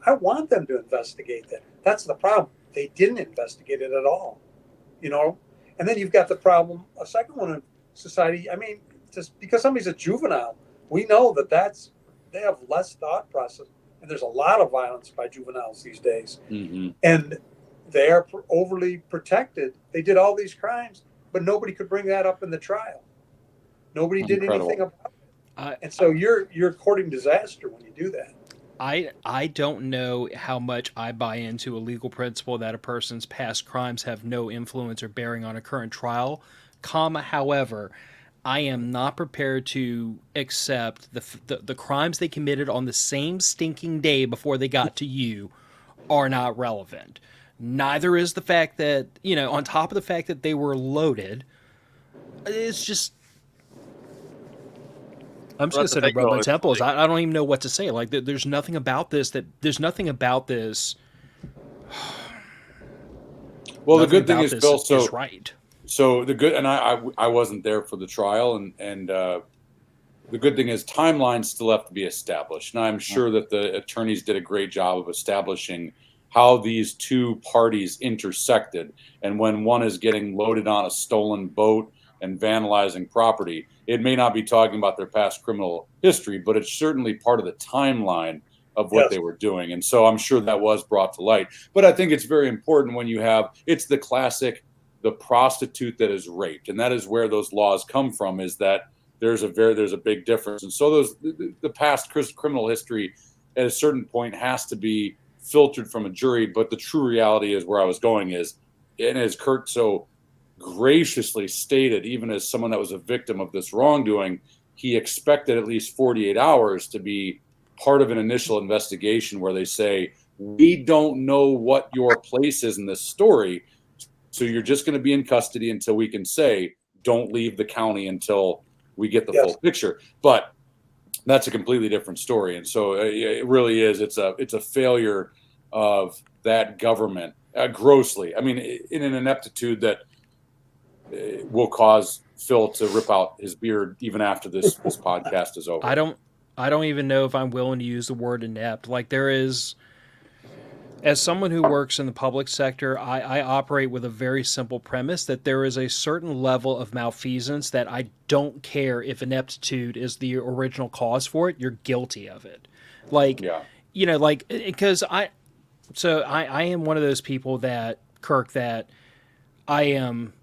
[SPEAKER 2] I want them to investigate that. That's the problem. They didn't investigate it at all, And then you've got the problem, a second one in society. I mean, just because somebody's a juvenile, we know they have less thought process. And there's a lot of violence by juveniles these days. And they are overly protected. They did all these crimes, but nobody could bring that up in the trial. Nobody did anything about it. And so you're courting disaster when you do that.
[SPEAKER 1] I don't know how much I buy into a legal principle that a person's past crimes have no influence or bearing on a current trial, however, I am not prepared to accept the crimes they committed on the same stinking day before they got to you are not relevant. Neither is the fact that, on top of the fact that they were loaded, it's just... I'm just going to sit and rub my temples. I don't even know what to say. Like, there's nothing about this
[SPEAKER 3] Well, the good thing is, Phil,
[SPEAKER 1] right.
[SPEAKER 3] So the good, and I wasn't there for the trial, and the good thing is timelines still have to be established. And I'm sure that the attorneys did a great job of establishing how these two parties intersected. And when one is getting loaded on a stolen boat and vandalizing property, it may not be talking about their past criminal history, but it's certainly part of the timeline of what they were doing. And so I'm sure that was brought to light. But I think it's very important when it's the classic, the prostitute that is raped. And that is where those laws come from, is that there's a big difference. And so the past criminal history at a certain point has to be filtered from a jury. But the true reality is, where I was going is, and as Kirk so graciously stated, even as someone that was a victim of this wrongdoing, he expected at least 48 hours to be part of an initial investigation where they say, we don't know what your place is in this story, so you're just going to be in custody until we can say, don't leave the county until we get the full picture. But that's a completely different story. And so it really is. It's a failure of that government grossly. I mean, in an ineptitude that will cause Phil to rip out his beard even after this podcast is over.
[SPEAKER 1] I don't even know if I'm willing to use the word inept. Like, there is, as someone who works in the public sector, I operate with a very simple premise that there is a certain level of malfeasance that I don't care if ineptitude is the original cause for it. You're guilty of it. Like, because I am one of those people that, Kirk, that I am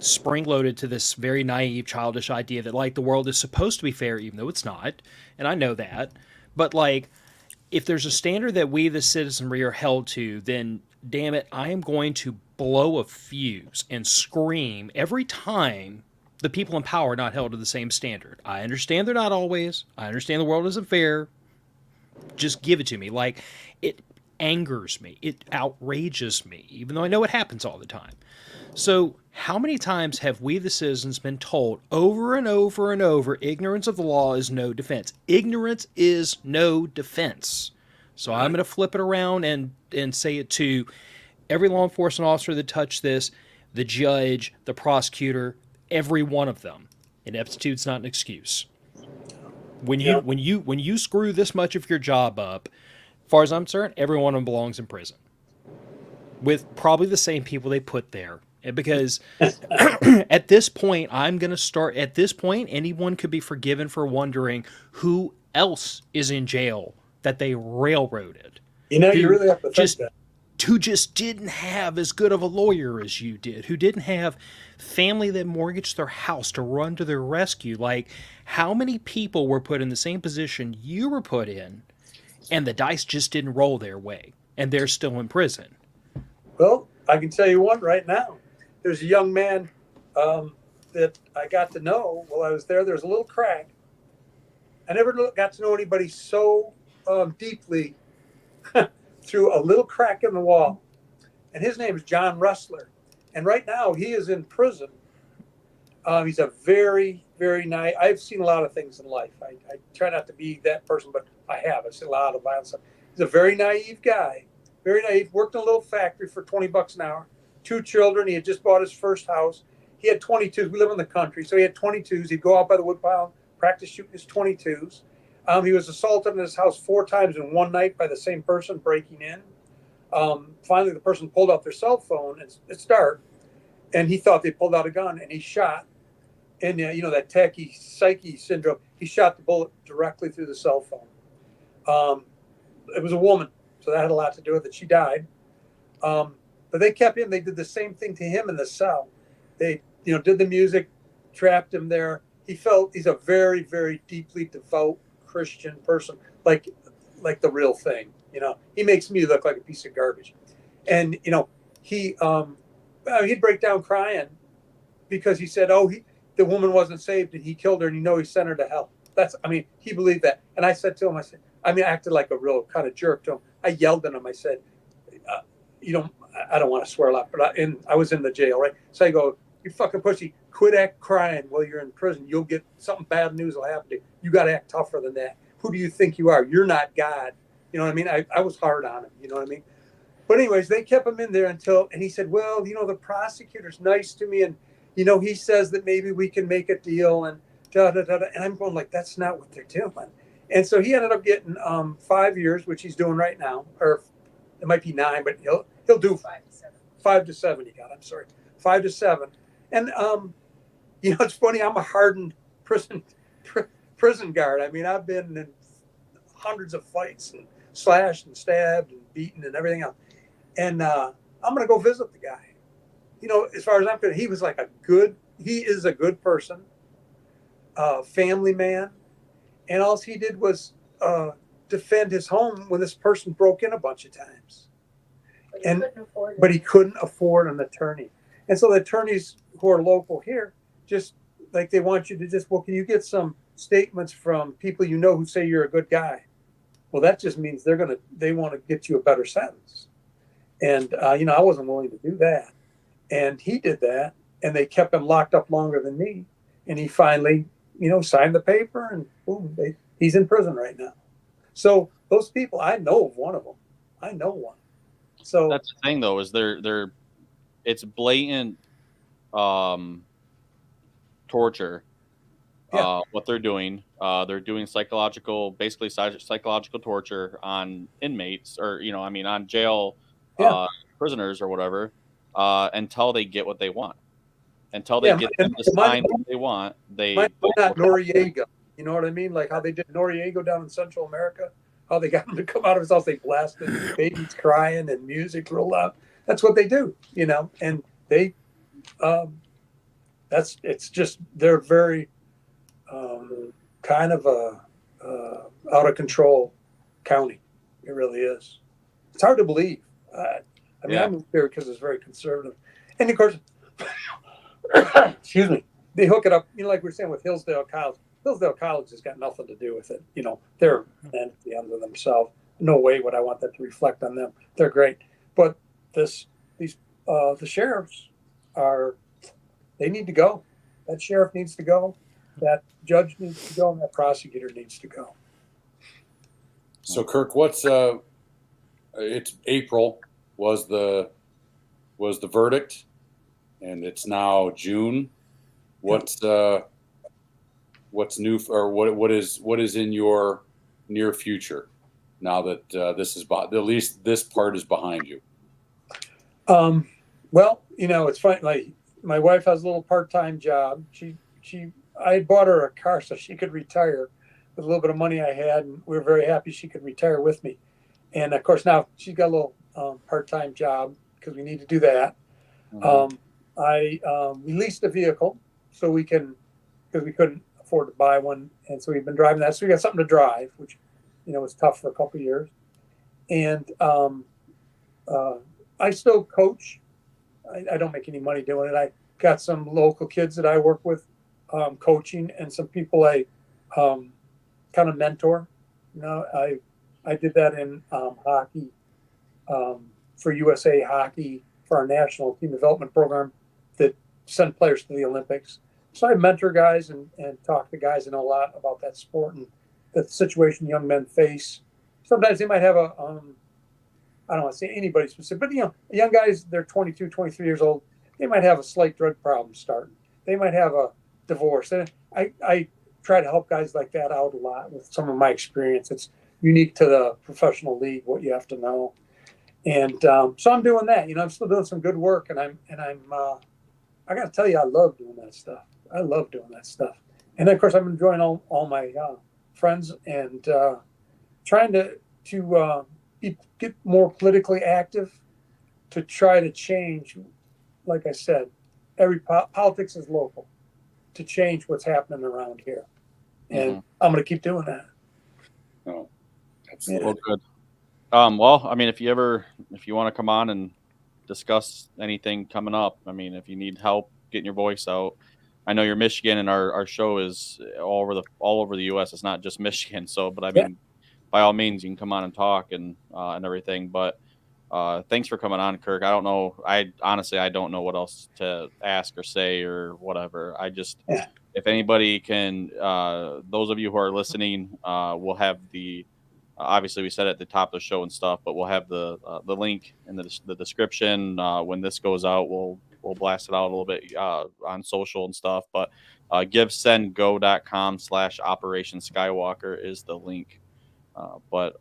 [SPEAKER 1] spring-loaded to this very naive, childish idea that, like, the world is supposed to be fair, even though it's not, and I know that. But, like, if there's a standard that we, the citizenry, are held to, then, damn it, I am going to blow a fuse and scream every time the people in power are not held to the same standard. I understand they're not always. I understand the world isn't fair. Just give it to me. Like, it angers me. It outrages me, even though I know it happens all the time. So how many times have we, the citizens, been told over and over and over, ignorance of the law is no defense? Ignorance is no defense. So I'm going to flip it around and say it to every law enforcement officer that touched this, the judge, the prosecutor, every one of them. Ineptitude's not an excuse. When you screw this much of your job up, as far as I'm concerned, every one of them belongs in prison with probably the same people they put there. Because at this point, anyone could be forgiven for wondering who else is in jail that they railroaded.
[SPEAKER 2] You really have to think that.
[SPEAKER 1] Who just didn't have as good of a lawyer as you did, who didn't have family that mortgaged their house to run to their rescue. Like, how many people were put in the same position you were put in and the dice just didn't roll their way, and they're still in prison.
[SPEAKER 2] Well, I can tell you one right now. There's a young man that I got to know while I was there. There's a little crack. I never got to know anybody so deeply through a little crack in the wall. And his name is John Rustler. And right now he is in prison. He's a very, very nice. I've seen a lot of things in life. I try not to be that person, but I have. I've seen a lot of violence. He's a very naive guy. Very naive. Worked in a little factory for $20 an hour. 2 children. He had just bought his first house. He had 22s. We live in the country, so he had 22s. He'd go out by the woodpile, practice shooting his 22s. He was assaulted in his house 4 times in one night by the same person breaking in. Finally, the person pulled out their cell phone. It's dark, and he thought they pulled out a gun, and he shot. And that techie psyche syndrome. He shot the bullet directly through the cell phone. It was a woman, so that had a lot to do with it. She died. But they kept him. They did the same thing to him in the cell. They, did the music, trapped him there. He's a very, very deeply devout Christian person, like the real thing. He makes me look like a piece of garbage. And he'd break down crying because he said, the woman wasn't saved and he killed her, and he sent her to hell. He believed that. And I said to him, I acted like a real kind of jerk to him. I yelled at him. I said, I don't want to swear a lot, but I was in the jail, right? So I go, you fucking pussy, quit crying while you're in prison. You'll get something, bad news will happen to you. You got to act tougher than that. Who do you think you are? You're not God. You know what I mean? I was hard on him. You know what I mean? But anyways, they kept him in there and he said, well, the prosecutor's nice to me. And, he says that maybe we can make a deal and da-da-da-da. And I'm going like, that's not what they're doing. And so he ended up getting 5 years, which he's doing right now, or it might be 9, but he'll do 5 to 7. 5 to 7 he got. I'm sorry, 5 to 7. And it's funny. I'm a hardened prison guard. I've been in hundreds of fights and slashed and stabbed and beaten and everything else. And I'm gonna go visit the guy. As far as I'm concerned, he is a good person, family man, and all he did was defend his home when this person broke in a bunch of times. But he couldn't afford an attorney. And so the attorneys who are local here, just like they want you to can you get some statements from people who say you're a good guy? Well, that just means they want to get you a better sentence. And, I wasn't willing to do that. And he did that, and they kept him locked up longer than me. And he finally, signed the paper, and boom, he's in prison right now. So those people, I know of one of them. I know one. So
[SPEAKER 4] that's the thing, though, is it's blatant torture.
[SPEAKER 2] Yeah.
[SPEAKER 4] What they're doing, psychological torture on inmates, or on jail prisoners or whatever, until they get what they want. Until they get the sign what they want, they
[SPEAKER 2] not Noriega. You know what I mean? Like how they did Noriega down in Central America. How they got him to come out of his house, they blasted babies crying and music real loud. That's what they do, and they, they're very kind of a out of control county. It really is. It's hard to believe. I moved here because it's very conservative, and of course, excuse me, they hook it up. Like we're saying with Hillsdale College. Hillsdale College has got nothing to do with it. They're an entity unto themselves. No way would I want that to reflect on them. They're great, but the sheriffs they need to go. That sheriff needs to go. That judge needs to go, and that prosecutor needs to go.
[SPEAKER 3] So, Kirk, it's April was the verdict, and it's now June. What's new, or what is in your near future now that at least this part is behind you?
[SPEAKER 2] Well, it's funny. Like my wife has a little part-time job. I bought her a car so she could retire with a little bit of money I had, and we were very happy she could retire with me. And of course now she's got a little part-time job because we need to do that. Mm-hmm. We leased a vehicle so because we couldn't afford to buy one, and so we've been driving that. So we got something to drive, which it was tough for a couple of years. And I still coach. I don't make any money doing it. I got some local kids that I work with coaching, and some people I kind of mentor. I did that in hockey for USA Hockey for our national team development program that send players to the Olympics. So I mentor guys and talk to guys that know a lot about that sport and the situation young men face. Sometimes they might have a, I don't want to say anybody specific, but young guys, they're 22, 23 years old. They might have a slight drug problem starting. They might have a divorce. And I try to help guys like that out a lot with some of my experience. It's unique to the professional league, what you have to know. And so I'm doing that. I'm still doing some good work, and I'm I got to tell you, I love doing that stuff. I love doing that stuff. And of course, I'm enjoying all my friends and trying to get more politically active to try to change. Like I said, politics is local, to change what's happening around here. And I'm going to keep doing that.
[SPEAKER 3] Oh, absolutely.
[SPEAKER 4] Well, good. Well, I mean, if you want to come on and discuss anything coming up, I mean, if you need help getting your voice out, I know you're Michigan, and our show is all over the U.S. It's not just Michigan. So, but I mean, by all means, you can come on and talk and everything. But thanks for coming on, Kirk. I don't know. I don't know what else to ask or say or whatever. If anybody can, those of you who are listening, we'll have the. Obviously, we said at the top of the show and stuff, but we'll have the link in the description. When this goes out, we'll blast it out a little bit on social and stuff. But givesendgo.com/Operation Skywalker is the link. But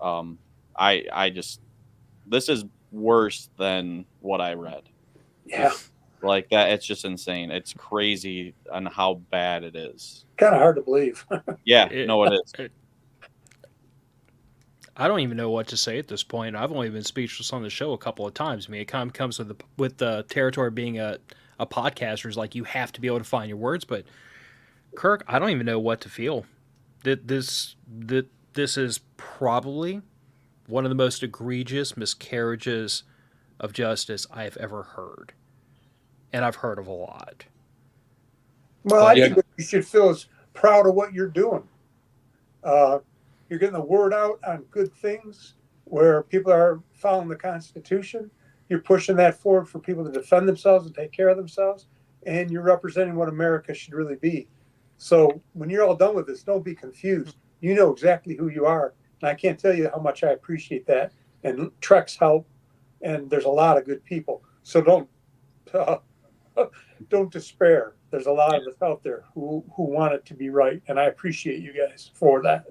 [SPEAKER 4] this is worse than what I read.
[SPEAKER 2] Yeah.
[SPEAKER 4] Like that, it's just insane. It's crazy on how bad it is.
[SPEAKER 2] Kind of hard to believe.
[SPEAKER 4] Yeah, no, it is.
[SPEAKER 1] I don't even know what to say at this point. I've only been speechless on the show a couple of times. I mean, it kind of comes with the territory of being a podcaster. Is like you have to be able to find your words. But Kirk, I don't even know what to feel. This is probably one of the most egregious miscarriages of justice I have ever heard, and I've heard of a lot.
[SPEAKER 2] Well, I think what you should feel is proud of what you're doing. You're getting the word out on good things where people are following the Constitution. You're pushing that forward for people to defend themselves and take care of themselves. And you're representing what America should really be. So when you're all done with this, don't be confused. You know exactly who you are. And I can't tell you how much I appreciate that. And Trex help. And there's a lot of good people. So don't despair. There's a lot of us out there who want it to be right. And I appreciate you guys for that.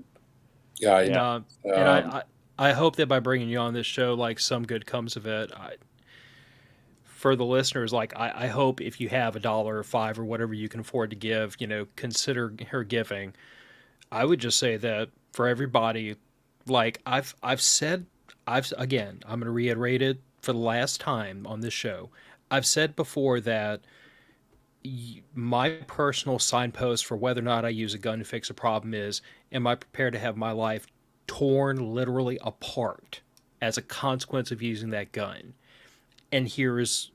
[SPEAKER 1] Yeah. And I hope that by bringing you on this show, like some good comes of it. For the listeners, like I hope if you have $1 or $5 or whatever you can afford to give, consider her giving. I would just say that for everybody, like I'm going to reiterate it for the last time on this show. I've said before that my personal signpost for whether or not I use a gun to fix a problem is, am I prepared to have my life torn literally apart as a consequence of using that gun? And here's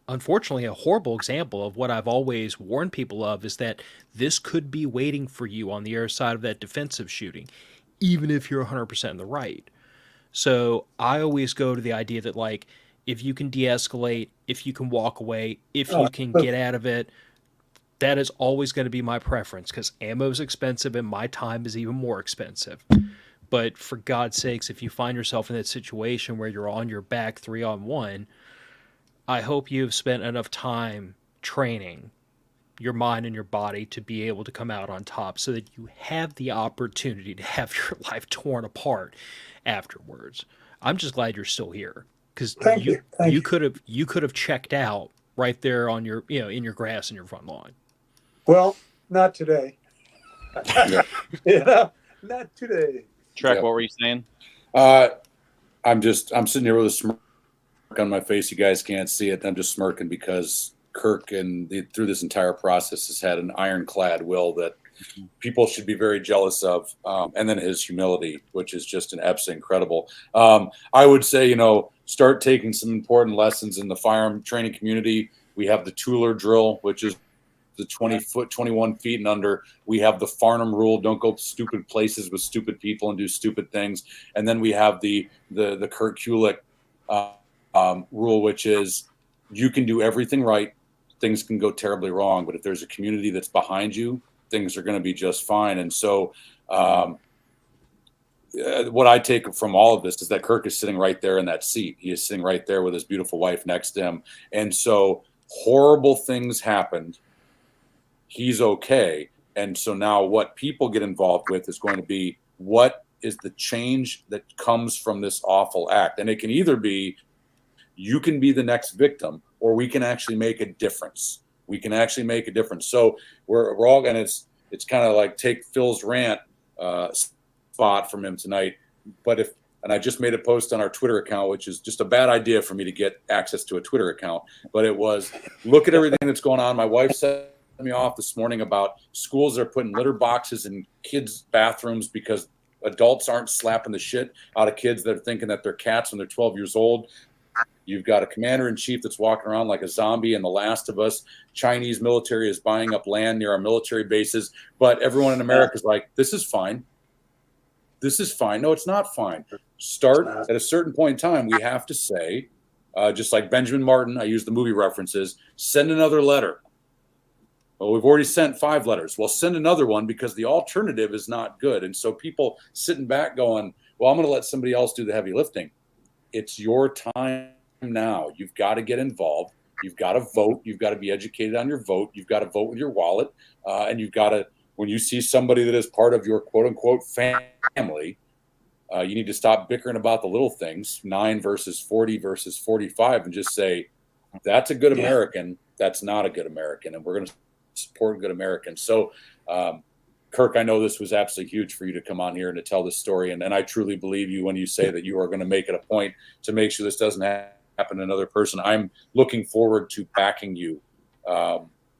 [SPEAKER 1] unfortunately a horrible example of what I've always warned people of, is that this could be waiting for you on the other side of that defensive shooting, even if you're 100% in the right. So I always go to the idea that, like, if you can de-escalate, if you can walk away, if you can get out of it, that is always going to be my preference, because ammo is expensive and my time is even more expensive. But for God's sakes, if you find yourself in that situation where you're on your back 3-on-1, I hope you've spent enough time training your mind and your body to be able to come out on top, so that you have the opportunity to have your life torn apart afterwards. I'm just glad you're still here, because you could have checked out right there on your in your grass in your front lawn.
[SPEAKER 2] Well, not today. Not today.
[SPEAKER 4] Trek, what were you saying?
[SPEAKER 3] I'm sitting here with a smirk on my face. You guys can't see it. I'm just smirking because Kirk through this entire process has had an ironclad will that people should be very jealous of. And then his humility, which is just an absolutely incredible. I would say, start taking some important lessons in the firearm training community. We have the Tooler drill, which is the 20 foot, 21 feet and under. We have the Farnham rule. Don't go stupid places with stupid people and do stupid things. And then we have the Kirk rule, which is you can do everything right. Things can go terribly wrong, but if there's a community that's behind you, things are going to be just fine. And so what I take from all of this is that Kirk is sitting right there in that seat. He is sitting right there with his beautiful wife next to him. And so horrible things happened. He's okay. And so now what people get involved with is going to be, what is the change that comes from this awful act? And it can either be, you can be the next victim, or we can actually make a difference. We can actually make a difference. So we're all going to, it's kind of like take Phil's rant spot from him tonight. But and I just made a post on our Twitter account, which is just a bad idea for me to get access to a Twitter account. But it was, look at everything that's going on. My wife set me off this morning about schools that are putting litter boxes in kids' bathrooms because adults aren't slapping the shit out of kids that are thinking that they're cats when they're 12 years old. You've got a commander-in-chief that's walking around like a zombie in The Last of Us. Chinese military is buying up land near our military bases. But everyone in America is like, this is fine. This is fine. No, it's not fine. Start at a certain point in time. We have to say, just like Benjamin Martin, I use the movie references, send another letter. Well, we've already sent 5 letters. Well, send another one because the alternative is not good. And so people sitting back going, well, I'm going to let somebody else do the heavy lifting. It's your time now. You've got to get involved. You've got to vote. You've got to be educated on your vote. You've got to vote with your wallet. And you've got to, when you see somebody that is part of your quote unquote family, you need to stop bickering about the little things, 9 versus 40 versus 45, and just say, that's a good American. That's not a good American. And we're going to support good Americans. So, Kirk, I know this was absolutely huge for you to come on here and to tell this story. And I truly believe you when you say that you are going to make it a point to make sure this doesn't happen to another person. I'm looking forward to backing you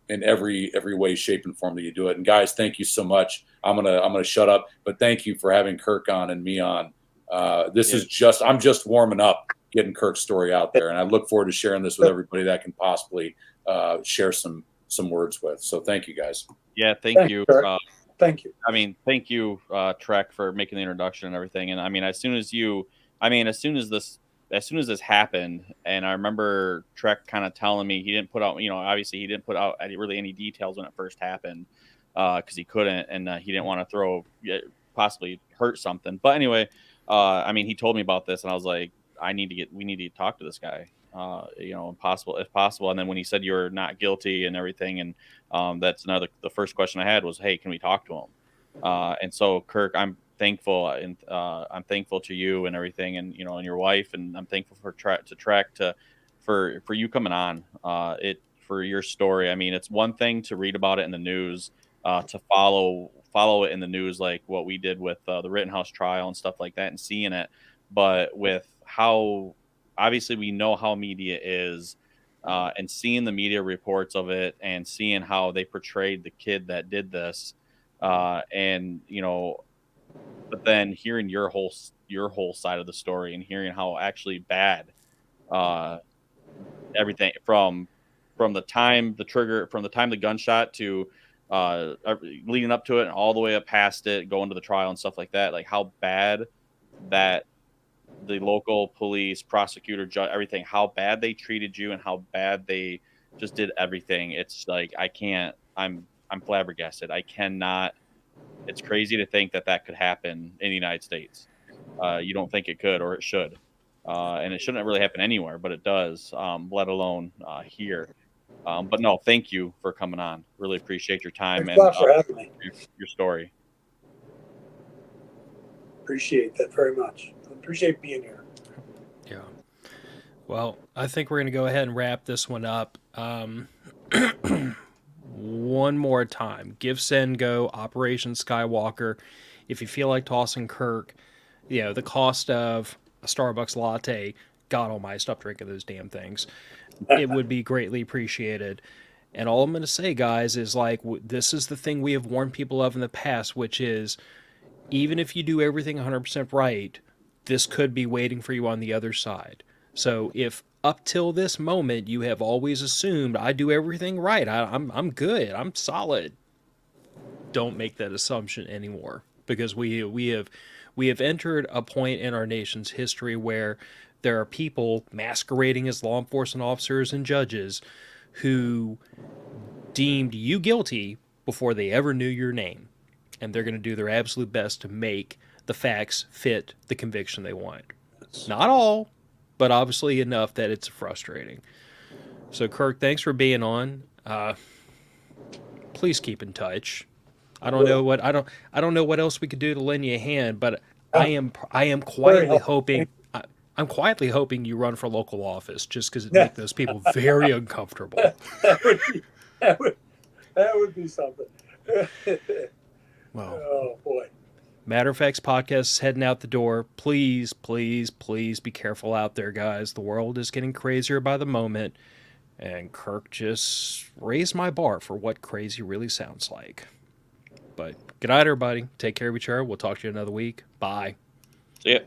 [SPEAKER 3] in every way, shape, and form that you do it. And guys, thank you so much. I'm gonna shut up, but thank you for having Kirk on and me on. I'm just warming up, getting Kirk's story out there, and I look forward to sharing this with everybody that can possibly share some words with. So thank you, guys.
[SPEAKER 4] Yeah, thank you.
[SPEAKER 2] Thank you.
[SPEAKER 4] I mean, thank you, Trek, for making the introduction and everything. And I mean, as soon as this happened, and I remember Trek kind of telling me he didn't put out, obviously he didn't put out really any details when it first happened because he couldn't, and he didn't want to possibly hurt something. But anyway, I mean, he told me about this, and I was like, we need to talk to this guy. If possible. And then when he said you're not guilty and everything, and the first question I had was, hey, can we talk to him? And so Kirk, I'm thankful, and I'm thankful to you and everything, and and your wife, and I'm thankful for you coming on, for your story. I mean, it's one thing to read about it in the news, to follow it in the news, like what we did with the Rittenhouse trial and stuff like that, and seeing it, but with how obviously we know how media is, and seeing the media reports of it and seeing how they portrayed the kid that did this, but then hearing your whole side of the story and hearing how actually bad everything from the time the gunshot to leading up to it and all the way up past it, going to the trial and stuff like that, like how bad that the local police, prosecutor, judge, everything, how bad they treated you and how bad they just did everything. It's like, I'm flabbergasted. I cannot, it's crazy to think that could happen in the United States. You don't think it could, or it should. And it shouldn't really happen anywhere, but it does, let alone here. But no, thank you for coming on. Really appreciate your time.
[SPEAKER 2] Thanks a lot for having me.
[SPEAKER 4] Your story.
[SPEAKER 2] Appreciate that very much. Appreciate being here.
[SPEAKER 1] Yeah. Well, I think we're going to go ahead and wrap this one up. One more time. Give, Send, Go, Operation Skywalker. If you feel like tossing Kirk, the cost of a Starbucks latte, God almighty, stop drinking those damn things. It would be greatly appreciated. And all I'm going to say, guys, is like, this is the thing we have warned people of in the past, which is even if you do everything 100% right, this could be waiting for you on the other side. So if up till this moment you have always assumed I do everything right, I'm good, I'm solid, don't make that assumption anymore, because we have entered a point in our nation's history where there are people masquerading as law enforcement officers and judges who deemed you guilty before they ever knew your name. And they're going to do their absolute best to make the facts fit the conviction they want. Not all, but obviously enough that it's frustrating. So, Kirk, thanks for being on. Please keep in touch. I don't know what else we could do to lend you a hand, but I am quietly hoping. I'm quietly hoping you run for local office, just because it makes those people very uncomfortable.
[SPEAKER 2] that would be something.
[SPEAKER 1] Well,
[SPEAKER 2] oh boy.
[SPEAKER 1] Matter of Fact's podcast is heading out the door. Please, please, please be careful out there, guys. The world is getting crazier by the moment, and Kirk just raised my bar for what crazy really sounds like. But good night, everybody. Take care of each other. We'll talk to you another week. Bye.
[SPEAKER 4] See ya.